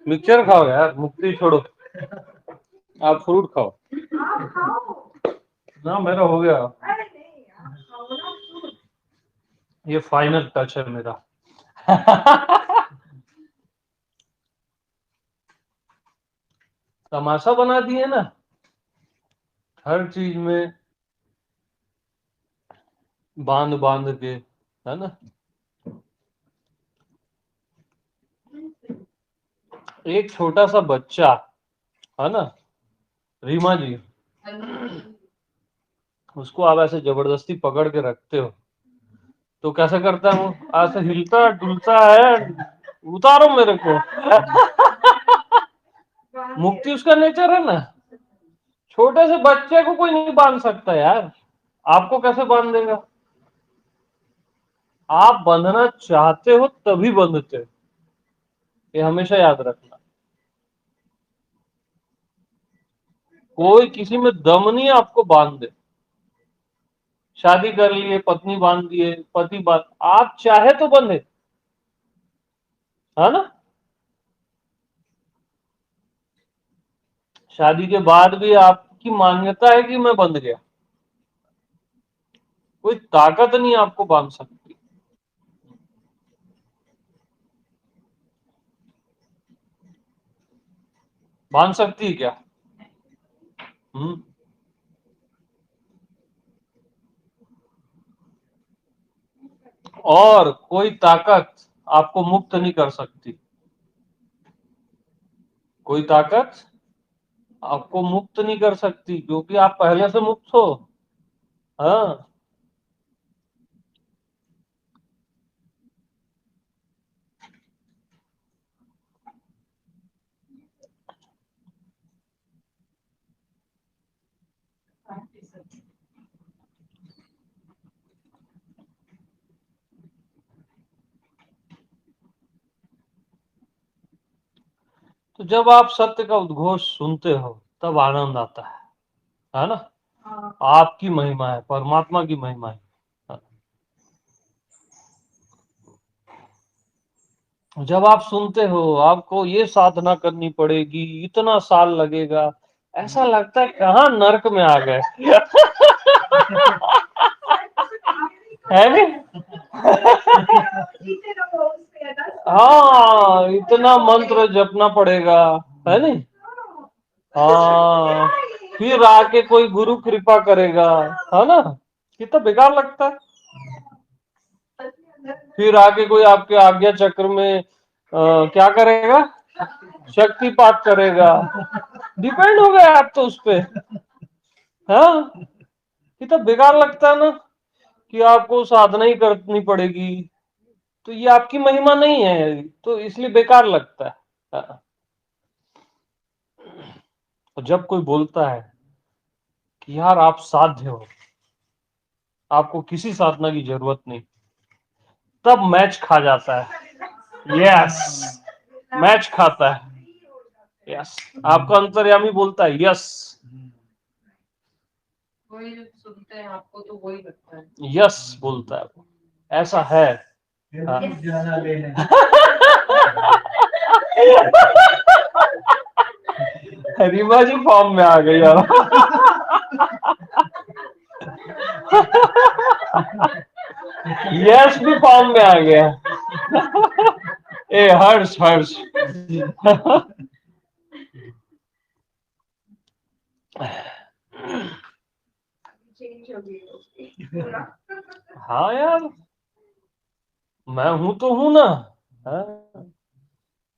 मिक्सचर खाओ यार, मुक्ति छोड़ो, आप फ्रूट खाओ। आप खाओ। ना मेरा हो गया, अरे नहीं आप खाओ ना। ये फाइनल टच है मेरा। तमाशा बना दिए ना हर चीज में, बांध बांध के, है ना। एक छोटा सा बच्चा, है ना, रीमा जी, उसको आप ऐसे जबरदस्ती पकड़ के रखते हो तो कैसे करता है वो? ऐसे हिलता डुलता है, उतारो मेरे को। मुक्ति उसका नेचर है ना। छोटे से बच्चे को कोई नहीं बांध सकता यार, आपको कैसे बांध देगा? आप बंधना चाहते हो तभी बंधते हो, ये हमेशा याद रखना। कोई किसी में दम नहीं है आपको बांध दे। शादी कर लिए, पत्नी बांध दिए, पति बांध, आप चाहे तो बंधे, है ना। शादी के बाद भी आपकी मान्यता है कि मैं बंध गया, कोई ताकत नहीं आपको बांध सकती। बांध सकती है क्या? और कोई ताकत आपको मुक्त नहीं कर सकती। कोई ताकत आपको मुक्त नहीं कर सकती, क्योंकि आप पहले से मुक्त हो। हाँ, तो जब आप सत्य का उद्घोष सुनते हो तब आनंद आता है ना? हाँ, आपकी महिमा है, परमात्मा की महिमा है। जब आप सुनते हो आपको ये साधना करनी पड़ेगी, इतना साल लगेगा, ऐसा लगता है कहाँ नर्क में आ गए। है नहीं? हाँ, इतना मंत्र जपना पड़ेगा, है नहीं? हाँ, फिर आके कोई गुरु कृपा करेगा, है ना? कितना बेकार लगता है। फिर आके कोई आपके आज्ञा चक्र में क्या करेगा? शक्तिपात करेगा। डिपेंड हो गए आप तो उस पे। हाँ, कितना बेकार लगता है ना कि आपको साधना ही करनी पड़ेगी, तो ये आपकी महिमा नहीं है, तो इसलिए बेकार लगता है। हाँ। तो जब कोई बोलता है कि यार आप साध्य हो, आपको किसी साधना की जरूरत नहीं, तब मैच खा जाता है। यस, मैच खाता है। यस, आपका अंतर्यामी बोलता है यस। वही जब सुनते हैं आपको तो वही लगता है। यस बोलता है वो, ऐसा है। हाँ। जाना लेने। रीमा जी फॉर्म में आ गई अब। यस भी फॉर्म में आ गया। ए हर्ष हर्ष। चेंज हो गई होगी पूरा। हाँ यार, मैं हूं तो हूं ना। हाँ?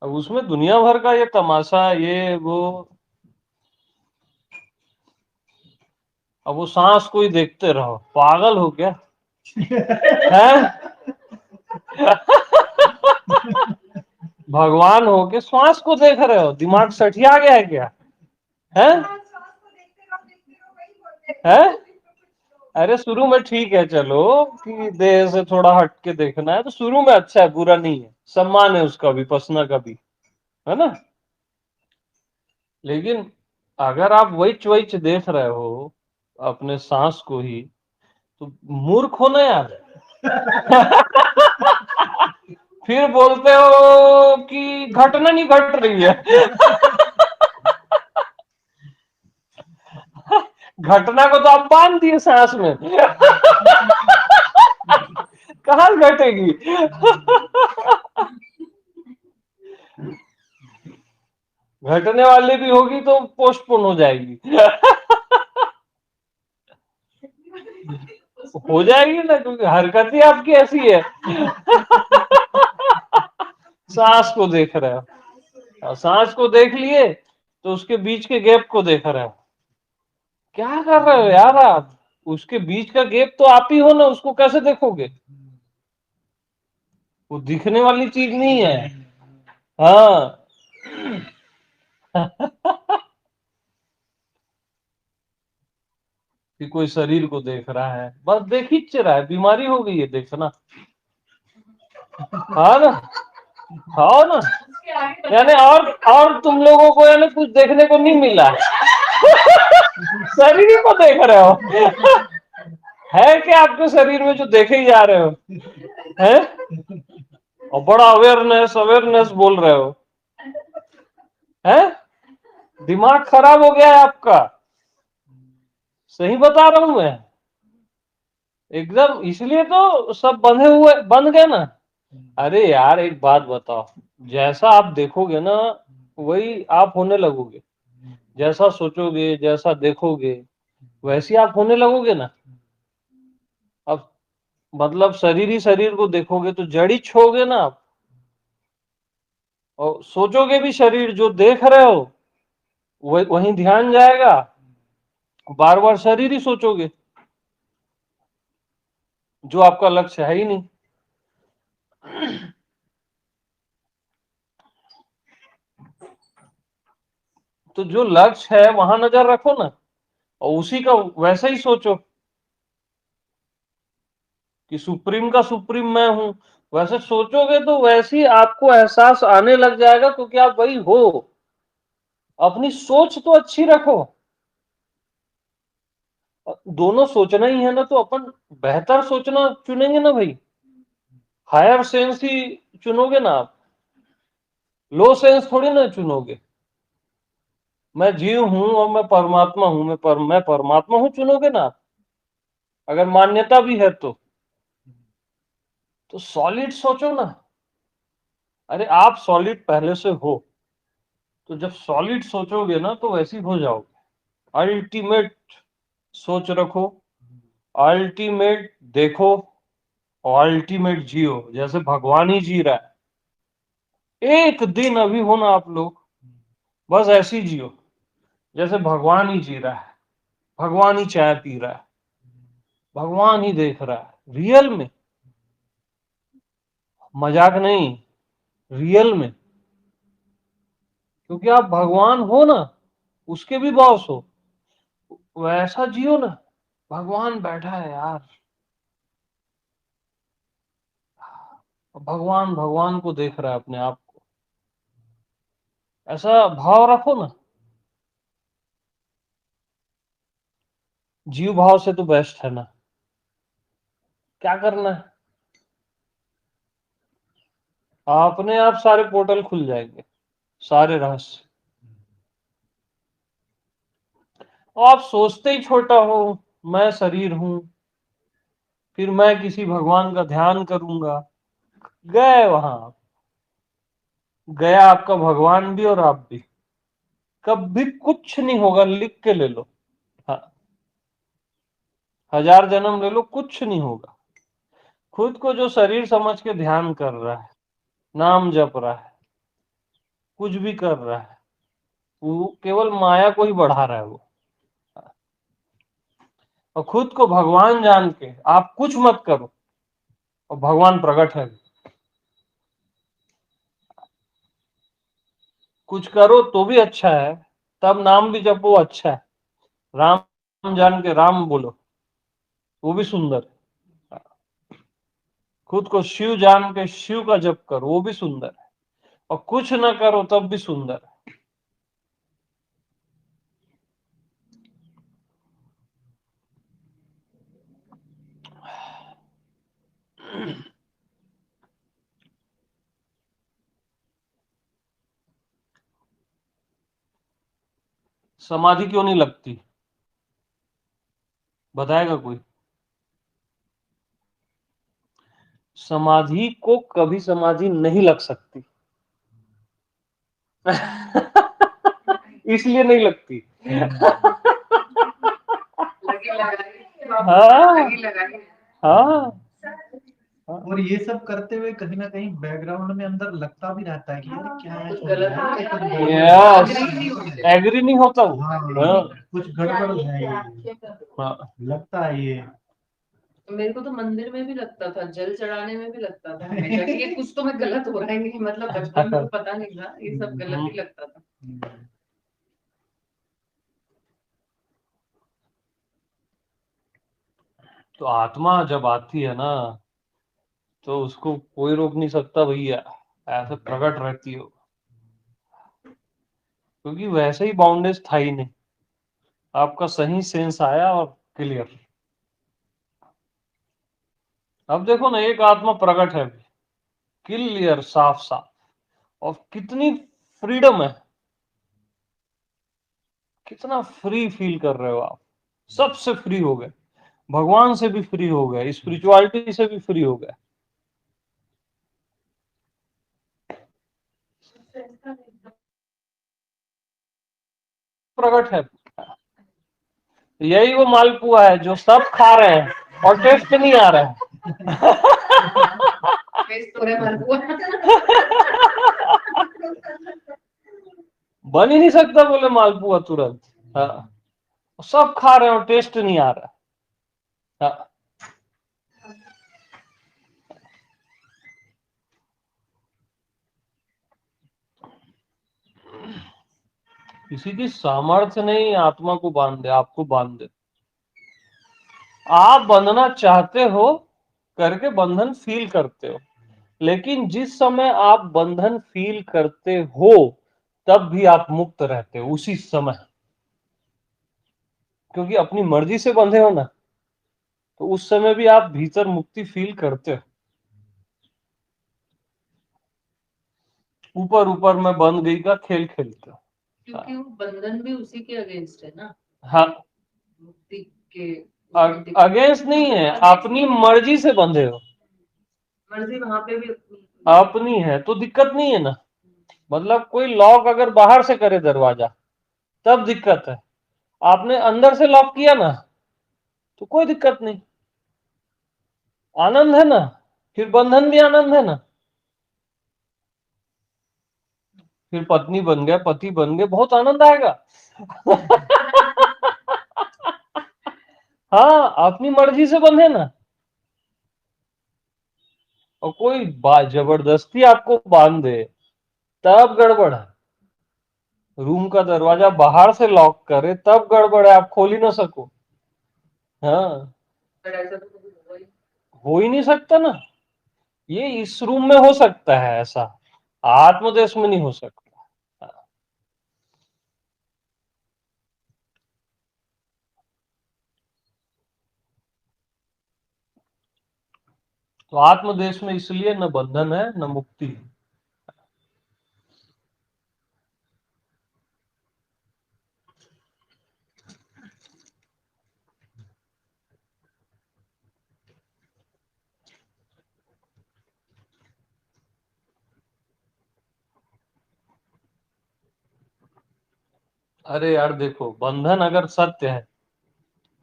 अब उसमें दुनिया भर का ये तमाशा, ये वो, अब वो सांस को ही देखते रहो, पागल हो क्या? हैं? भगवान हो के श्वास को देख रहे हो, दिमाग सठिया गया है क्या? है? है? अरे शुरू में ठीक है, चलो कि देह से थोड़ा हट के देखना है तो शुरू में अच्छा है, बुरा नहीं है, सम्मान है उसका भी, पसना का भी, है ना? लेकिन अगर आप वही वही देख रहे हो अपने सांस को ही, तो मूर्ख हो ना यार। फिर बोलते हो कि घटना नहीं घट रही है। घटना को तो आप बांध दिए सांस में। कहाँ घटेगी? घटने वाली भी होगी तो पोस्टपोन हो जाएगी। हो जाएगी ना, क्योंकि हरकत ही आपकी ऐसी है। सांस को देख रहे हो, सांस को देख लिए तो उसके बीच के गैप को देख रहे हो। क्या कर रहे हो यार आप? उसके बीच का गैप तो आप ही हो ना, उसको कैसे देखोगे? वो दिखने वाली चीज नहीं है। हाँ। कि कोई शरीर को देख रहा है, बस देख ही रहा है, बीमारी हो गई है देखना। हाँ ना? हाँ ना? यानी और तुम लोगों को यानी कुछ देखने को नहीं मिला। शरीर को देख रहे हो। है क्या आपके शरीर में जो देखे ही जा रहे हो? है? और बड़ा अवेयरनेस अवेयरनेस बोल रहे हो। है? दिमाग खराब हो गया है आपका, सही बता रहा हूं मैं एकदम। इसलिए तो सब बंध गए ना। अरे यार एक बात बताओ, जैसा आप देखोगे ना वही आप होने लगोगे। जैसा सोचोगे, जैसा देखोगे, वैसे ही आप होने लगोगे ना। अब मतलब शरीर ही शरीर को देखोगे तो जड़ ही छोगे ना आप, और सोचोगे भी शरीर जो देख रहे हो वहीं ध्यान जाएगा, बार बार शरीर ही सोचोगे, जो आपका लक्ष्य है ही नहीं। तो जो लक्ष्य है वहां नजर रखो ना, और उसी का वैसा ही सोचो कि सुप्रीम का सुप्रीम मैं हूं। वैसे सोचोगे तो वैसे ही आपको एहसास आने लग जाएगा, क्योंकि आप वही हो। अपनी सोच तो अच्छी रखो। दोनों सोचना ही है ना, तो अपन बेहतर सोचना चुनेंगे ना भाई। हायर सेंस ही चुनोगे ना आप, लो सेंस थोड़ी ना चुनोगे। मैं जीव हूं और मैं परमात्मा हूं, मैं परमात्मा हूं चुनोगे ना आप, अगर मान्यता भी है तो सॉलिड सोचो ना। अरे आप सॉलिड पहले से हो, तो जब सॉलिड सोचोगे ना तो वैसे ही हो जाओगे। अल्टीमेट सोच रखो, अल्टीमेट देखो, और अल्टीमेट जियो, जैसे भगवान ही जी रहा है। एक दिन अभी हो ना आप लोग, बस ऐसे ही जियो जैसे भगवान ही जी रहा है, भगवान ही चाय पी रहा है, भगवान ही देख रहा है रियल में, मजाक नहीं, रियल में। क्योंकि आप भगवान हो ना, उसके भी बॉस हो, वैसा जियो ना। भगवान बैठा है यार, भगवान भगवान को देख रहा है अपने आप को, ऐसा भाव रखो ना। जीव भाव से तो बेस्ट है ना। क्या करना है, अपने आप सारे पोर्टल खुल जाएंगे, सारे रहस्य। और आप सोचते ही छोटा हो, मैं शरीर हूं, फिर मैं किसी भगवान का ध्यान करूंगा, गए वहां, गया आपका भगवान भी और आप भी। कभी कुछ नहीं होगा, लिख के ले लो। हाँ, 1000 जन्म ले लो, कुछ नहीं होगा। खुद को जो शरीर समझ के ध्यान कर रहा है, नाम जप रहा है, कुछ भी कर रहा है, वो केवल माया को ही बढ़ा रहा है वो। और खुद को भगवान जान के आप कुछ मत करो, और भगवान प्रकट है। कुछ करो तो भी अच्छा है, तब नाम भी जपो, अच्छा है। राम जान के राम बोलो, वो भी सुंदर है। खुद को शिव जान के शिव का जप करो, वो भी सुंदर है। और कुछ ना करो तब भी सुंदर है। समाधि क्यों नहीं लगती, बताएगा कोई? समाधि को कभी समाधि नहीं लग सकती। इसलिए नहीं लगती। लगी लगाई हाँ लगी लगाई। हाँ, और ये सब करते हुए कहीं ना कहीं बैकग्राउंड में अंदर लगता भी रहता है कि यार क्या है, कुछ चल गलत रहा है, है, कुछ गड़बड़ यस, है। एग्री नहीं होता वो। हाँ, हाँ, कुछ गड़बड़ है ये, हाँ। लगता है ये। मेरे को तो मंदिर में भी लगता था, जल चढ़ाने में भी लगता था हमेशा कि ये कुछ तो मैं गलत हो रहा है, नहीं मतलब बचपन में तो पता नहीं था, ये सब गलत ही लगता था। तो आत्मा जब आती है ना, तो उसको कोई रोक नहीं सकता भैया, ऐसे प्रकट रहती हो। क्योंकि वैसे ही बाउंडेज था ही नहीं, आपका सही सेंस आया और क्लियर। अब देखो ना, एक आत्मा प्रकट है, क्लियर, साफ साफ, और कितनी फ्रीडम है, कितना फ्री फील कर रहे हो आप। सबसे फ्री हो गए, भगवान से भी फ्री हो गए, स्पिरिचुअलिटी से भी फ्री हो गए। प्रकट है। यही वो मालपुआ है जो सब खा रहे हैं और टेस्ट नहीं आ रहा है। टेस्ट हो रहा है मालपुआ। बन ही नहीं सकता बोले मालपुआ तुरंत। हाँ, सब खा रहे हैं और टेस्ट नहीं आ रहा। हाँ, किसी की सामर्थ्य नहीं आत्मा को बांध दे, आपको बांध दे। आप बंधना चाहते हो करके बंधन फील करते हो, लेकिन जिस समय आप बंधन फील करते हो तब भी आप मुक्त रहते हो उसी समय, क्योंकि अपनी मर्जी से बंधे हो ना, तो उस समय भी आप भीतर मुक्ति फील करते हो। ऊपर ऊपर में बंध गई का खेल खेलते हो, क्योंकि वो बंधन भी उसी के अगेंस्ट है ना, हाँ, मुक्ति के अगेंस्ट नहीं है, अपनी मर्जी से बंधे हो। मर्जी वहां पे भी अपनी है तो दिक्कत नहीं है ना। मतलब कोई लॉक अगर बाहर से करे दरवाजा तब दिक्कत है, आपने अंदर से लॉक किया ना तो कोई दिक्कत नहीं, आनंद है ना, फिर बंधन भी आनंद है ना। फिर पत्नी बन गए, पति बन गए, बहुत आनंद आएगा। हाँ, अपनी मर्जी से बंधे ना, और कोई जबरदस्ती आपको बांध दे तब गड़बड़ है। रूम का दरवाजा बाहर से लॉक करे तब गड़बड़ है, आप खोल ही ना सको। हाँ, पर ऐसा तो कभी हुआ ही नहीं। हो ही नहीं सकता ना। ये इस रूम में हो सकता है ऐसा, आत्मदेश में नहीं हो सकता। तो आत्मदेश में इसलिए न बंधन है न मुक्ति है। अरे यार देखो, बंधन अगर सत्य है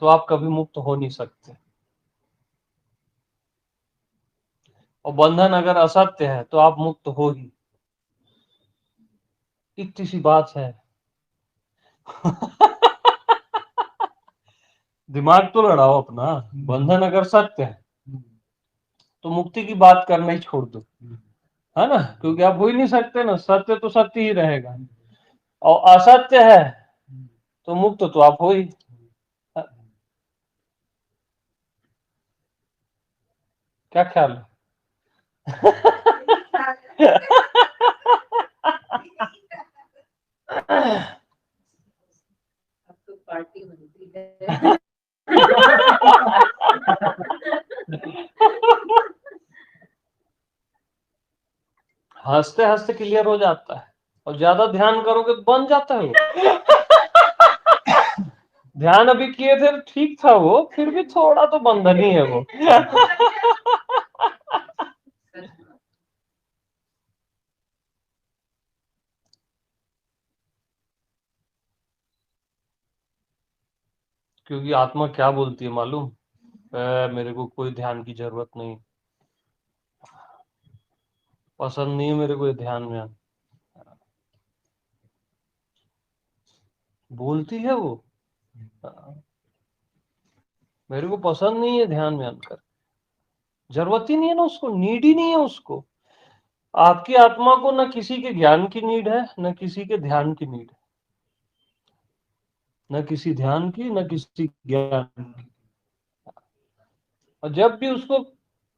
तो आप कभी मुक्त हो नहीं सकते, और बंधन अगर असत्य है तो आप मुक्त हो ही। इतनी सी बात है। दिमाग तो लड़ाओ अपना। बंधन अगर सत्य है तो मुक्ति की बात करना ही छोड़ दो, है ना, क्योंकि आप हो ही नहीं सकते ना, सत्य तो सत्य ही रहेगा, और असत्य है तो मुक्त तो आप हो ही। क्या ख्याल है? अब तो पार्टी बनती है। हंसते हंसते क्लियर हो जाता है, और ज्यादा ध्यान करोगे तो बन जाता है वो। ध्यान अभी किए थे ठीक था वो, फिर भी थोड़ा तो बंधन ही है वो। क्योंकि आत्मा क्या बोलती है मालूम? मेरे को कोई ध्यान की जरूरत नहीं, पसंद नहीं है मेरे को ये ध्यान में आना। बोलती है वो, मेरे को पसंद नहीं है ध्यान में आकर, जरूरत ही नहीं है ना उसको, नीड ही नहीं है उसको। आपकी आत्मा को न किसी के ज्ञान की नीड है, न किसी के ध्यान की नीड है, न किसी ध्यान की न किसी ज्ञान की। और जब भी उसको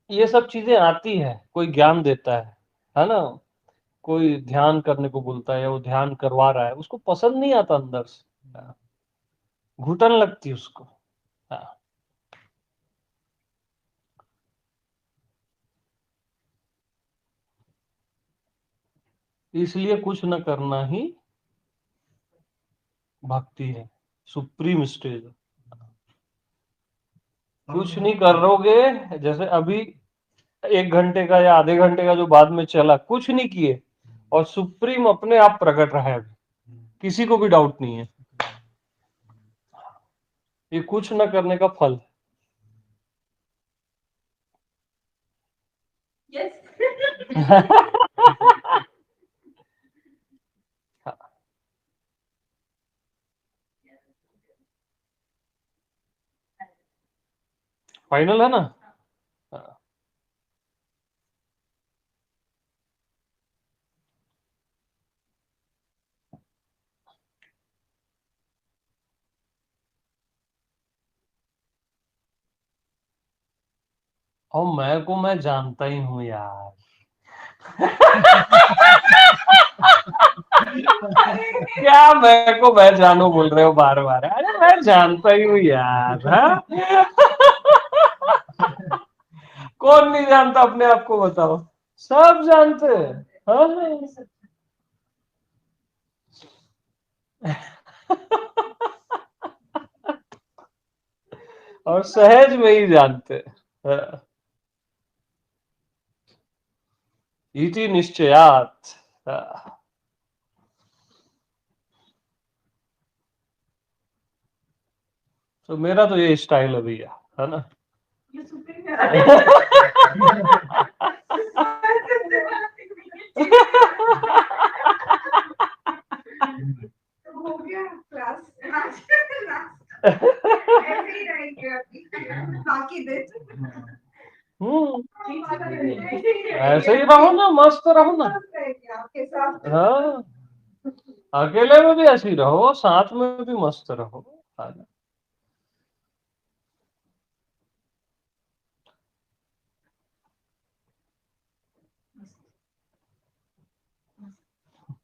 ये सब चीजें आती है, कोई ज्ञान देता है ना, कोई ध्यान करने को बोलता है या वो ध्यान करवा रहा है, उसको पसंद नहीं आता, अंदर से घुटन लगती है उसको। हाँ, इसलिए कुछ न करना ही भक्ति है, सुप्रीम स्टेज। कुछ नहीं करोगे, जैसे अभी 1 घंटे का या आधे घंटे का जो बाद में चला, कुछ नहीं किए और सुप्रीम अपने आप प्रकट रहा है, किसी को भी डाउट नहीं है। ये कुछ न करने का फल है। यस। फाइनल है ना? हाँ। और मैं जानता ही हूँ यार। क्या मैं जानू बोल रहे हो बार बार? अरे मैं जानता ही हूँ यार। हाँ? कौन नहीं जानता अपने आप को, बताओ? सब जानते हैं। हाँ? और सहज में ही जानते हैं। हाँ। इति निश्चयात। हाँ। तो मेरा तो ये स्टाइल है भैया, है ना? ये सुपर हो गया क्लास। ऐसे ही रहेंगे अभी बाकी दिन। ऐसे ही रहो ना, मस्त रहो ना। आपके साथ। हाँ, अकेले में भी ऐसे ही रहो, साथ में भी मस्त रहो। है ना?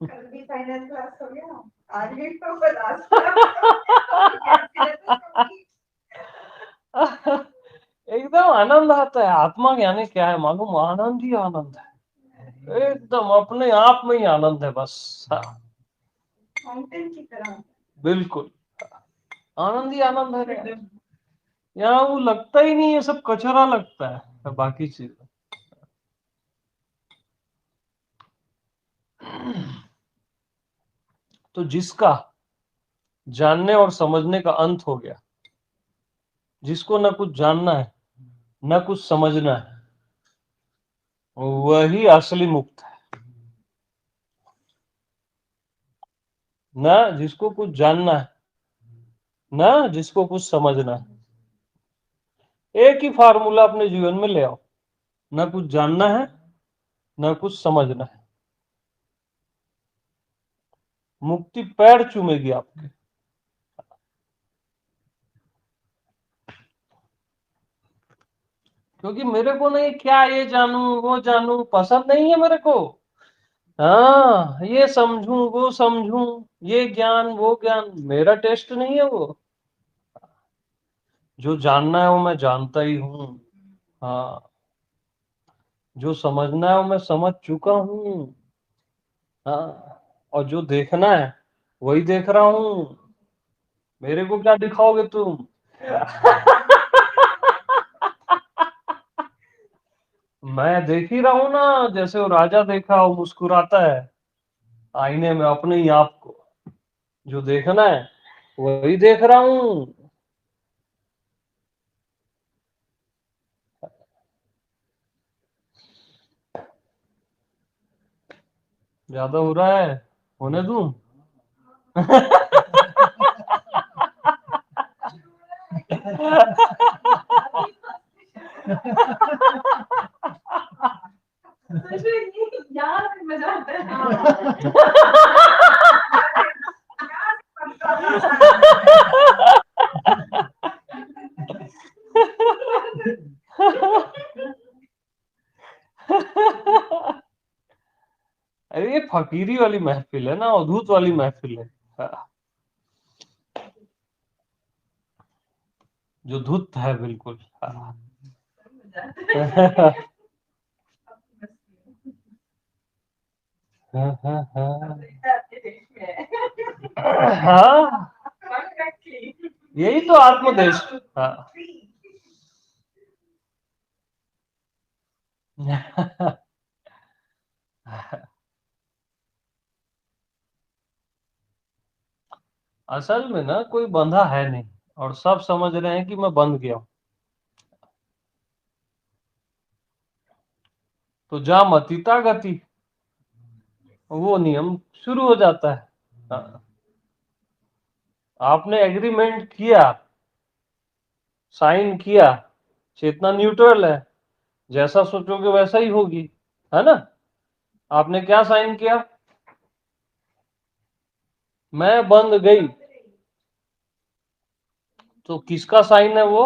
कल भी फाइनल क्लास हो गया, आज भी तो क्लास। एकदम आनंद आता है। आत्मा ज्ञानी क्या है मालूम? आनंद ही आनंद है, एकदम अपने आप में ही आनंद है बस। हाँ, फाउंटेन की तरह। बिल्कुल आनंद ही आनंद है। यहाँ वो लगता ही नहीं है, सब कचरा लगता है बाकी चीज। तो जिसका जानने और समझने का अंत हो गया, जिसको न कुछ जानना है न कुछ समझना है, वही असली मुक्त है। ना जिसको कुछ जानना है, ना जिसको कुछ समझना है। एक ही फार्मूला अपने जीवन में ले आओ, न कुछ जानना है न कुछ समझना है, मुक्ति पैर चूमेगी आपके। क्योंकि मेरे को नहीं क्या ये जानू वो जानू पसंद नहीं है मेरे को। हाँ, ये समझूं वो समझूं, ये ज्ञान वो ज्ञान, मेरा टेस्ट नहीं है वो। जो जानना है वो मैं जानता ही हूँ। हाँ, जो समझना है वो मैं समझ चुका हूँ। हाँ, और जो देखना है वही देख रहा हूँ। मेरे को क्या दिखाओगे तुम? मैं देख ही रहा हूँ ना, जैसे वो राजा देखा, वो मुस्कुराता है आईने में अपने ही आप को। जो देखना है वही देख रहा हूँ। ज्यादा हो रहा है, होने दूं? यार मजा आता है। अरे ये फकीरी वाली महफिल है ना, अद्भुत वाली महफिल है। हाँ, जो धुत है बिल्कुल। हाँ। हाँ, हाँ, हाँ। हाँ, यही तो आत्मदेश। हाँ। असल में ना कोई बंधा है नहीं, और सब समझ रहे हैं कि मैं बंध गया हूं। तो जा मतिता गति, वो नियम शुरू हो जाता है। हाँ। आपने एग्रीमेंट किया, साइन किया, चेतना न्यूट्रल है, जैसा सोचोगे वैसा ही होगी, है ना। आपने क्या साइन किया, मैं बंध गई, तो किसका साइन है वो,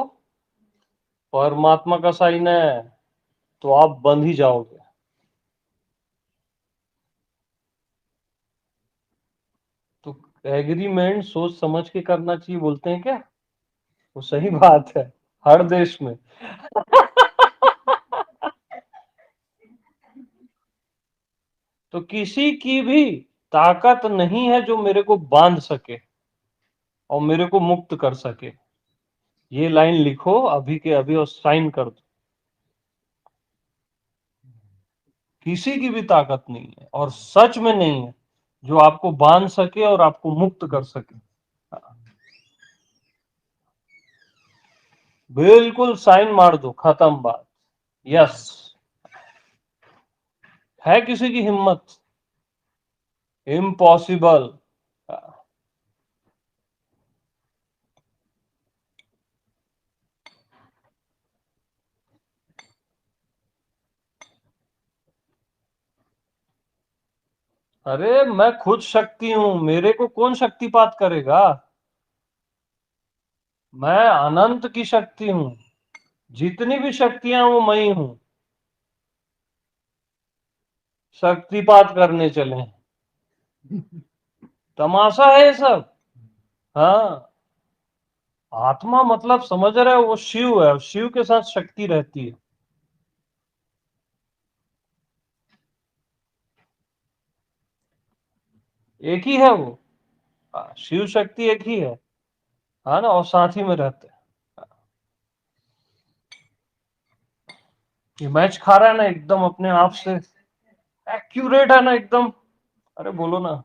परमात्मा का साइन है, तो आप बंध ही जाओगे। तो एग्रीमेंट सोच समझ के करना चाहिए, बोलते हैं क्या, वो सही बात है हर देश में। तो किसी की भी ताकत नहीं है जो मेरे को बांध सके और मेरे को मुक्त कर सके। ये लाइन लिखो अभी के अभी और साइन कर दो। किसी की भी ताकत नहीं है और सच में नहीं है जो आपको बांध सके और आपको मुक्त कर सके। बिल्कुल साइन मार दो, खत्म बात। यस, है किसी की हिम्मत, इम्पॉसिबल। अरे मैं खुद शक्ति हूं, मेरे को कौन शक्तिपात करेगा। मैं अनंत की शक्ति हूं, जितनी भी शक्तियां वो मैं ही हूं। शक्तिपात करने चले, तमाशा है ये सब। हाँ, आत्मा मतलब समझ रहे हो, वो शिव है, शिव के साथ शक्ति रहती है। एक ही है वो। शिव शक्ति एक ही है, हाँ ना, और साथ ही में रहते हैं। ये मैच खा रहा है ना एकदम अपने आप से, एक्यूरेट है ना एकदम। अरे बोलो ना।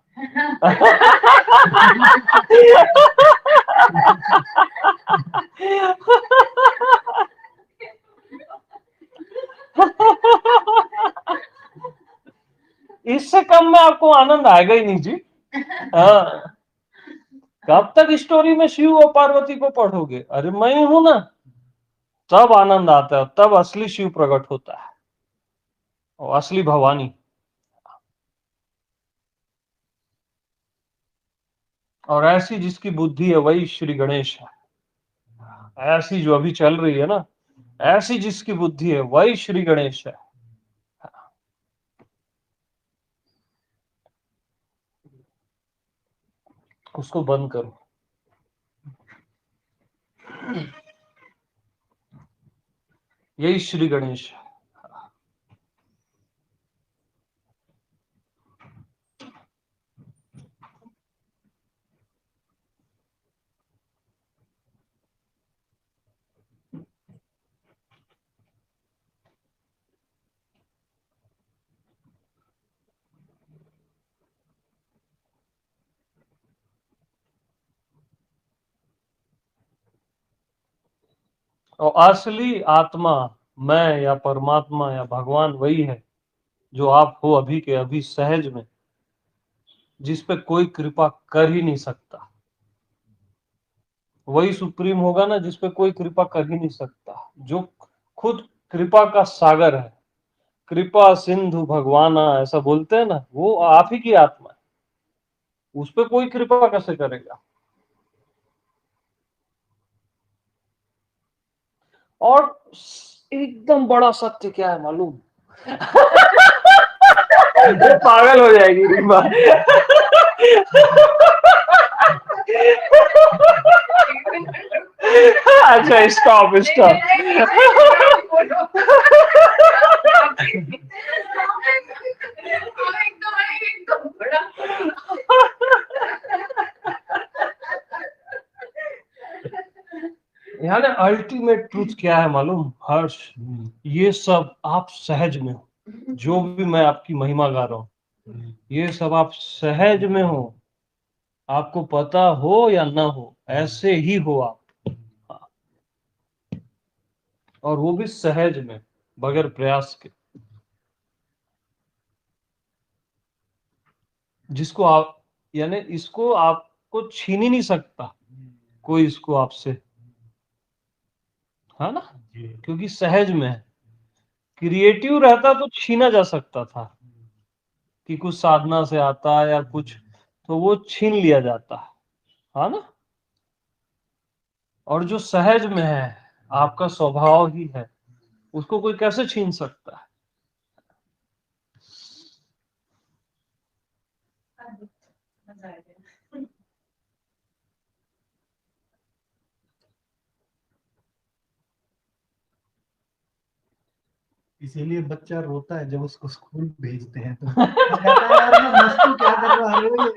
इससे कम में आपको आनंद आएगा ही नहीं जी। हाँ, कब तक स्टोरी में शिव और पार्वती को पढ़ोगे, अरे मैं ही हूं ना, तब आनंद आता है, तब असली शिव प्रकट होता है और असली भवानी। और ऐसी जिसकी बुद्धि है वही श्री गणेश है। ऐसी जो अभी चल रही है ना, ऐसी जिसकी बुद्धि है वही श्री गणेश है। उसको बंद करो। यही श्री गणेश है। और असली आत्मा मैं या परमात्मा या भगवान वही है जो आप हो अभी के अभी सहज में, जिस पे कोई कृपा कर ही नहीं सकता। वही सुप्रीम होगा ना जिस पे कोई कृपा कर ही नहीं सकता, जो खुद कृपा का सागर है। कृपा सिंधु भगवाना ऐसा बोलते हैं ना, वो आप ही की आत्मा है। उस पे कोई कृपा कैसे करेगा। और एकदम बड़ा सत्य क्या है मालूम, पागल हो जाएगी रीमा। अच्छा स्टॉप स्टॉप। यहाँ ना अल्टीमेट ट्रूथ क्या है मालूम हर्ष, ये सब आप सहज में हो। जो भी मैं आपकी महिमा गा रहा हूँ, ये सब आप सहज में हो। आपको पता हो या ना हो, ऐसे ही हो आप। और वो भी सहज में, बगैर प्रयास के, जिसको आप, यानी इसको आपको छीन ही नहीं सकता कोई इसको आपसे, है ना, जी। क्योंकि सहज में है। क्रिएटिव रहता तो छीना जा सकता था, कि कुछ साधना से आता या कुछ, तो वो छीन लिया जाता है ना। और जो सहज में है, आपका स्वभाव ही है, उसको कोई कैसे छीन सकता है। इसीलिए बच्चा रोता है जब उसको स्कूल भेजते हैं, तो कहता है यार मैं मस्त क्या करवा रहे हो ये।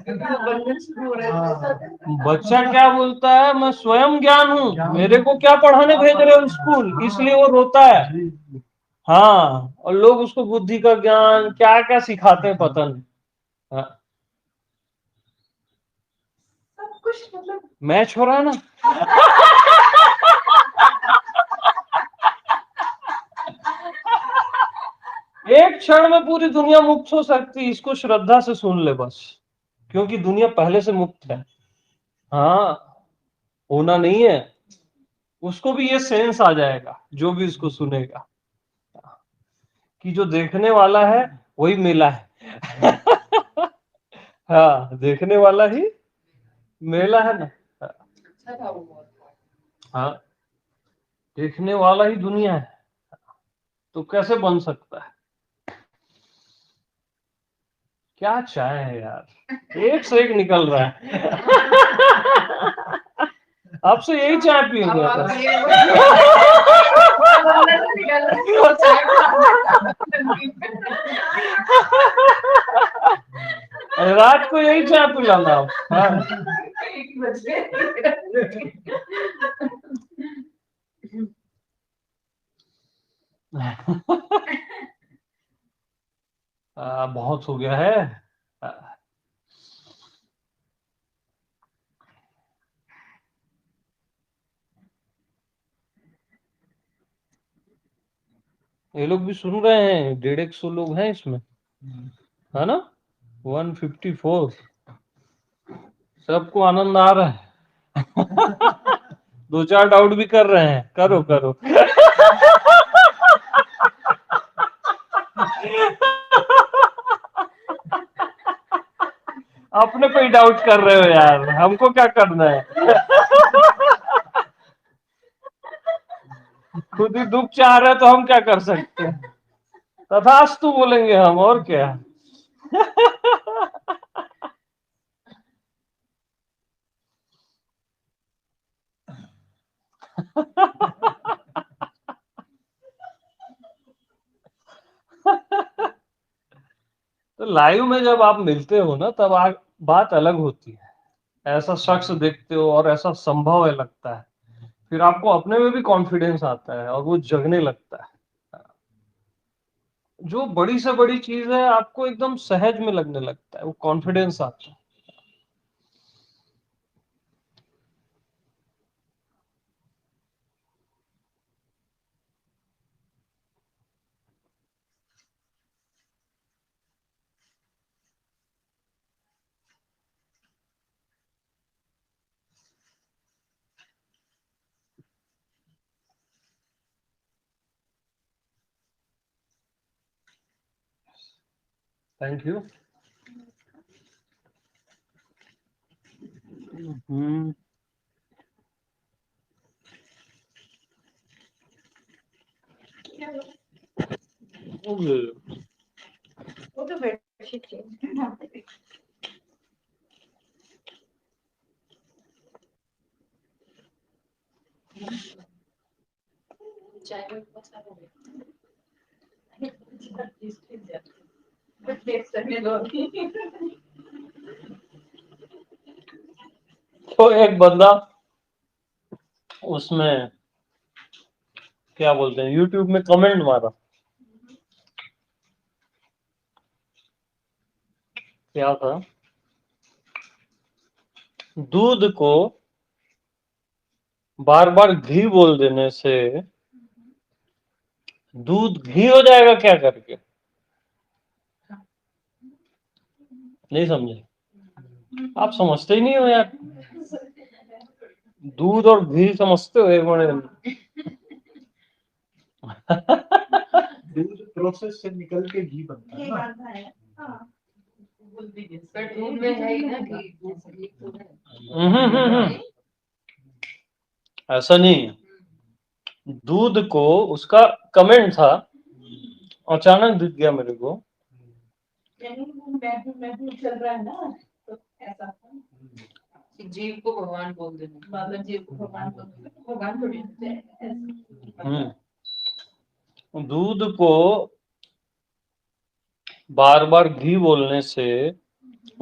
बंधन शुरू हो रहा है। हाँ, बच्चा क्या बोलता है, मैं स्वयं ज्ञान हूँ, मेरे को क्या पढ़ाने भेज रहे हो स्कूल, इसलिए वो रोता है। जी, जी। हाँ, और लोग उसको बुद्धि का ज्ञान क्या क्या सिखाते हैं पता नहीं। हाँ, सब कुछ मतलब मैच हो रहा है ना। एक क्षण में पूरी दुनिया मुक्त हो सकती, इसको श्रद्धा से सुन ले बस, क्योंकि दुनिया पहले से मुक्त है। हाँ, होना नहीं है, उसको भी ये सेंस आ जाएगा जो भी इसको सुनेगा, कि जो देखने वाला है वही मेला है। हाँ, देखने वाला ही मेला है ना। अच्छा था वो बहुत। हाँ, देखने वाला ही दुनिया है, तो कैसे बन सकता है। क्या चाय है यार, एक से एक निकल रहा है। आपसे यही चाय अब पियेंगे आप बस। ये अब अंदर से निकल रहा है और चाय रात को यही चाय पिलाना आप। हाँ। 1 बज गए। बहुत हो गया है। ये लोग भी सुन रहे हैं, 150 लोग हैं इसमें, है ना, 154। सबको आनंद आ रहा है। 2-4 डाउट भी कर रहे हैं, करो करो। अपने पे ही डाउट कर रहे हो यार, हमको क्या करना है। खुद ही दुख चाह रहे तो हम क्या कर सकते हैं, तथास्तु बोलेंगे हम, और क्या। तो लाइव में जब आप मिलते हो ना, तब बात अलग होती है। ऐसा शख्स देखते हो और ऐसा संभव है लगता है, फिर आपको अपने में भी कॉन्फिडेंस आता है और वो जगने लगता है। जो बड़ी से बड़ी चीज है, आपको एकदम सहज में लगने लगता है, वो कॉन्फिडेंस आता है। Thank you. हम्म। वो तो बेडशीट थी। चाय में बहुत सारा हो गया। कुछ टेस्ट करने दो अभी। तो एक बंदा उसमें क्या बोलते हैं, यूट्यूब में कमेंट मारा, क्या था, दूध को बार बार घी बोल देने से दूध घी हो जाएगा क्या करके? नहीं समझे? आप समझते ही नहीं हो यार। दूध और घी समझते हो एक मिनट? दूध प्रोसेस से निकल के घी बनता है ये ना। बात है। हाँ, पर दूध में है ही ना घी, घी तो है। ऐसा नहीं है। दूध को उसका कमेंट था, अचानक दिख गया मेरे को। यानी मैं चल रहा है ना, तो ऐसा जीव को भगवान बोल देना, मतलब जीव को भगवान बोल देना, भगवान थोड़ी होते हैं। दूध को बार बार घी बोलने से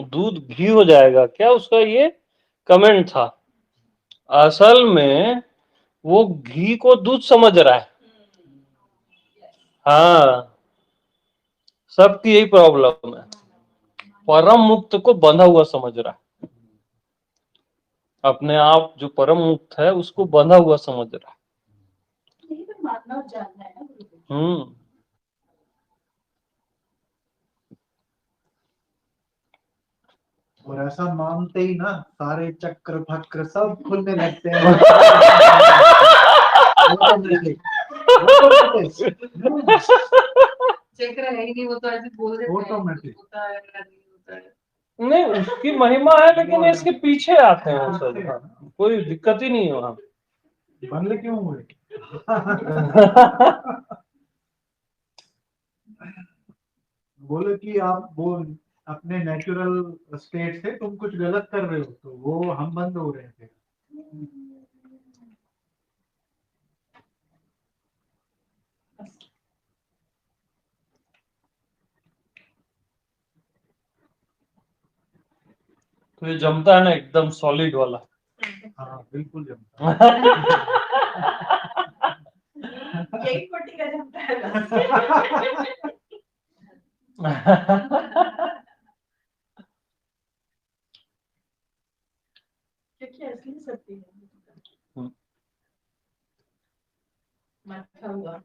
दूध घी हो जाएगा क्या, उसका ये कमेंट था। असल में वो घी को दूध समझ रहा है। हाँ, सबकी यही प्रॉब्लम है, परम मुक्त को बंधा हुआ समझ रहा है। अपने आप जो परम मुक्त है उसको बंधा हुआ समझ रहा है। यही तो मानना और जानना है ना। और ऐसा मानते ही ना सारे चक्र फक्र सब खुलने लगते हैं। Automatic. चक्र है ही नहीं, वो तो ऐसे बोल देते हैं Automatic. होता है या नहीं होता है। नहीं, उसकी महिमा है, लेकिन इसके पीछे आते हैं वो सब। हाँ, कोई दिक्कत ही नहीं है वहाँ। बंद क्यों हुए? बोले कि आप वो अपने नेचुरल स्टेट से तुम कुछ गलत कर रहे हो, तो वो हम बंद हो रहे थे। तो ये जमता है ना एकदम सॉलिड वाला। हाँ बिल्कुल जमता यही कोटि का जमता है बस। क्योंकि असली सत्य है मत्था हुआ।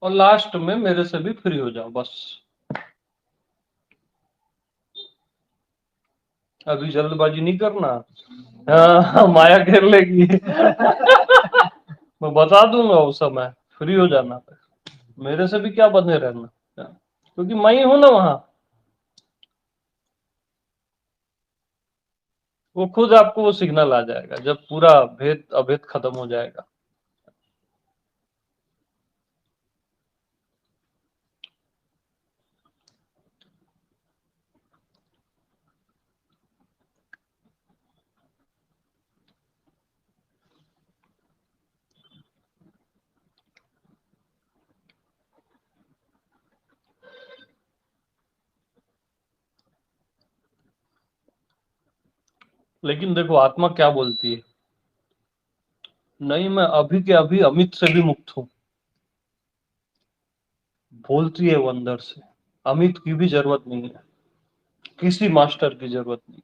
और लास्ट में मेरे से भी फ्री हो जाओ बस। अभी जल्दबाजी नहीं करना। हाँ, माया घेर लेगी। मैं बता दूंगा उस समय, फ्री हो जाना। मेरे से भी क्या बंधे रहना, क्योंकि मैं ही हूं ना वहां। वो खुद आपको वो सिग्नल आ जाएगा जब पूरा भेद अभेद खत्म हो जाएगा। लेकिन देखो आत्मा क्या बोलती है, नहीं मैं अभी के अभी अमित से भी मुक्त हूं। बोलती है वो अंदर से, अमित की भी जरूरत नहीं है, किसी मास्टर की जरूरत नहीं।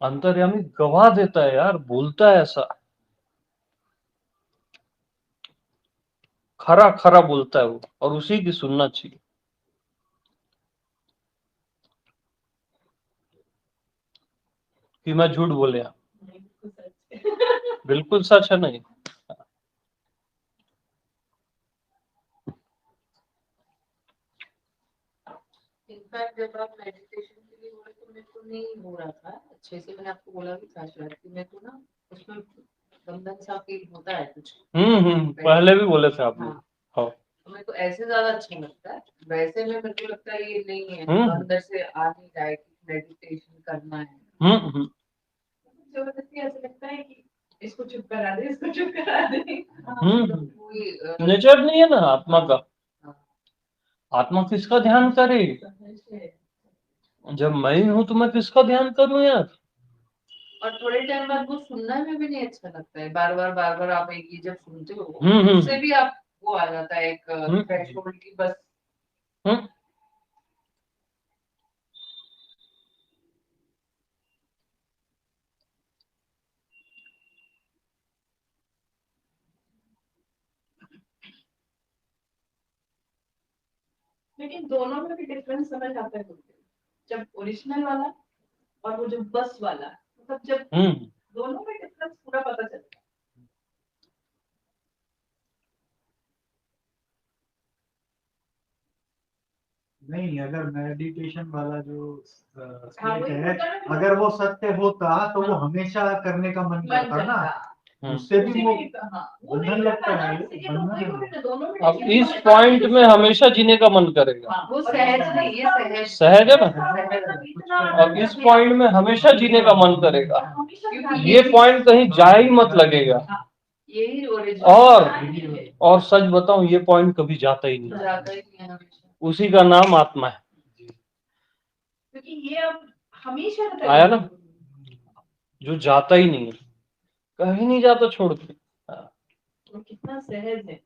अंतर्यामी गवाह देता है यार, बोलता है ऐसा, खरा खरा बोलता है वो, और उसी की सुनना चाहिए। कि मैं झूठ बोले? बिल्कुल सच है। नहीं, इनफैक्ट जब आप मेडिटेशन के लिए बोले तो मेरे को नहीं हो रहा था अच्छे से। मैंने आपको बोला भी था शायद कि मेरे को ना उसमें बंधन सा फील होता है कुछ। पहले भी बोले थे आप लोग। हाँ, हाँ। मेरे को ऐसे ज्यादा अच्छा लगता है, वैसे में मेरे को लगता है ये नहीं है, हम्म। अंदर से आ नहीं जाए कि मेडिटेशन करना है। हम्म। जबरदस्ती ऐसा लगता है कि इसको चुप करा दे, इसको चुप करा दे। कोई नेचर नहीं है ना आत्मा का। हाँ। आत्मा किसका ध्यान करे? जब मैं ही हूं तो मैं किसका ध्यान करूं यार? और थोड़े टाइम बाद वो सुनने में भी नहीं अच्छा लगता है, बार बार आप एक ही जब सुनते हो हम्म। उससे भी आप वो आ जाता है एक थ्रेशोल्ड की बस। हम्म। लेकिन दोनों में भी डिफरेंस समझ आता है मुझे, जब ओरिजिनल वाला और वो जो बस वाला, मतलब जब दोनों में डिफरेंस पूरा पता चलता है। नहीं, अगर मेडिटेशन वाला जो हाँ, स्टेट वही है, होता है ना। अगर वो सत्य होता तो वो हाँ। हमेशा करने का मन मन करता ना, करता। उससे उसी भी वो में हाँ, वो बंधन नहीं लगता करता है, ना, इसीलिए तो वही बोले ना, दोनों में अब difference इस है। पॉइंट में हमेशा जीने का मन करेगा। हाँ, वो और सहज इतना- नहीं, ये सहज सहज है ना? इतना और इस पॉइंट में हमेशा जीने का मन करेगा। हमेशा क्योंकि ये पॉइंट कहीं जाए ही मत लगेगा। यही ओरिजिन और सच बताऊं, ये पॉइंट कभी जाता ही नहीं, जाता ही नहीं है हमेशा। उसी का नाम आत्मा है। क्योंकि ये अब हमेशा रहता है। आया ना? जो जाता ही नहीं है, कहीं नहीं जाता छोड़ के। और कितना सहज है,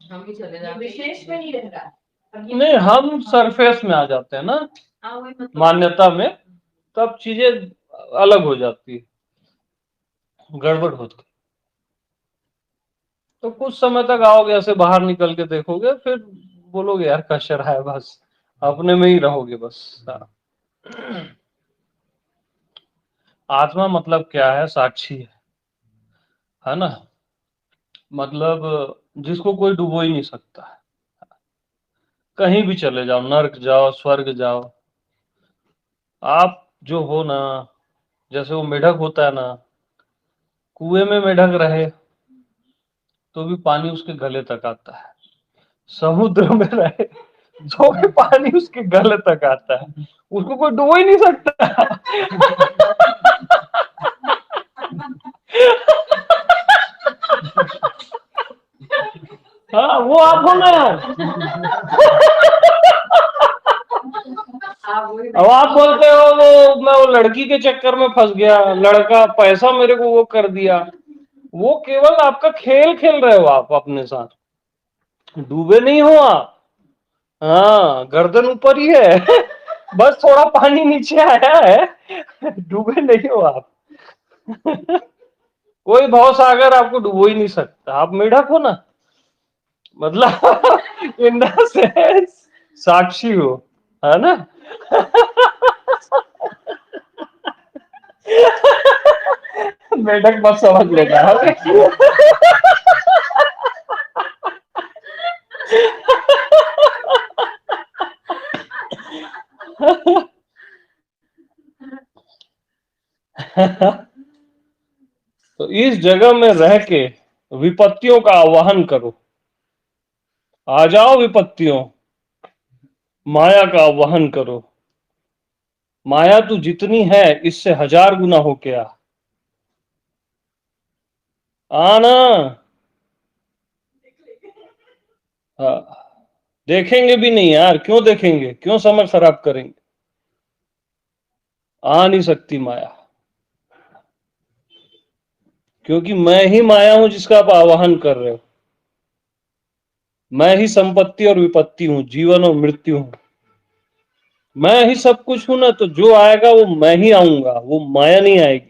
हम ही चले ये जाते विशेष में नहीं रह रहा है। अब ये नहीं, हम सरफेस में आ जाते हैं ना हाँ, वही मतलब मान्यता में, तब चीजें अलग हो जाती है, गड़बड़ होती। तो कुछ समय तक आओगे, ऐसे बाहर निकल के देखोगे, फिर बोलोगे यार कशर है, बस अपने में ही रहोगे बस। आत्मा मतलब क्या है? साक्षी है ना? मतलब जिसको कोई डुबो ही नहीं सकता। कहीं भी चले जाओ, नर्क जाओ, स्वर्ग जाओ, आप जो हो ना, जैसे वो मेढक होता है ना, कुएं में मेढक रहे तो भी पानी उसके गले तक आता है, समुद्र में रहे तो भी पानी उसके गले तक आता है, उसको कोई डुबो ही नहीं सकता। हाँ, वो आप हो ना यार। अब आप बोलते हो वो मैं वो लड़की के चक्कर में फंस गया, लड़का पैसा मेरे को वो कर दिया, वो केवल आपका खेल खेल रहे हो आप अपने साथ, डूबे नहीं हो आप। हाँ, गर्दन ऊपर ही है, बस थोड़ा पानी नीचे आया है, डूबे नहीं हो आप। कोई भाव सागर आपको डुबो ही नहीं सकता, आप मेढक हो ना, मतलब इन द सेंस साक्षी हो, है ना? मेढक बस समझ लेना। तो इस जगह में रह के विपत्तियों का आवाहन करो, आ जाओ विपत्तियों, माया का आवाहन करो। माया तू जितनी है इससे 1000 गुना होके आ, आना। हाँ, देखेंगे भी नहीं यार, क्यों देखेंगे, क्यों समय खराब करेंगे? आ नहीं सकती माया, क्योंकि मैं ही माया हूं जिसका आप आवाहन कर रहे हो। मैं ही संपत्ति और विपत्ति हूं, जीवन और मृत्यु हूं, मैं ही सब कुछ हूं ना, तो जो आएगा वो मैं ही आऊंगा, वो माया नहीं आएगी।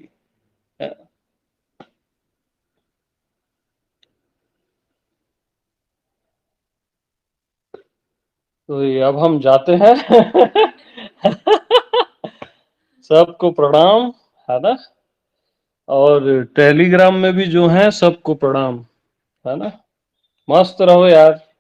तो ये अब हम जाते हैं। सबको प्रणाम, है ना? और टेलीग्राम में भी जो है सबको प्रणाम, है ना? मस्त रहो यार।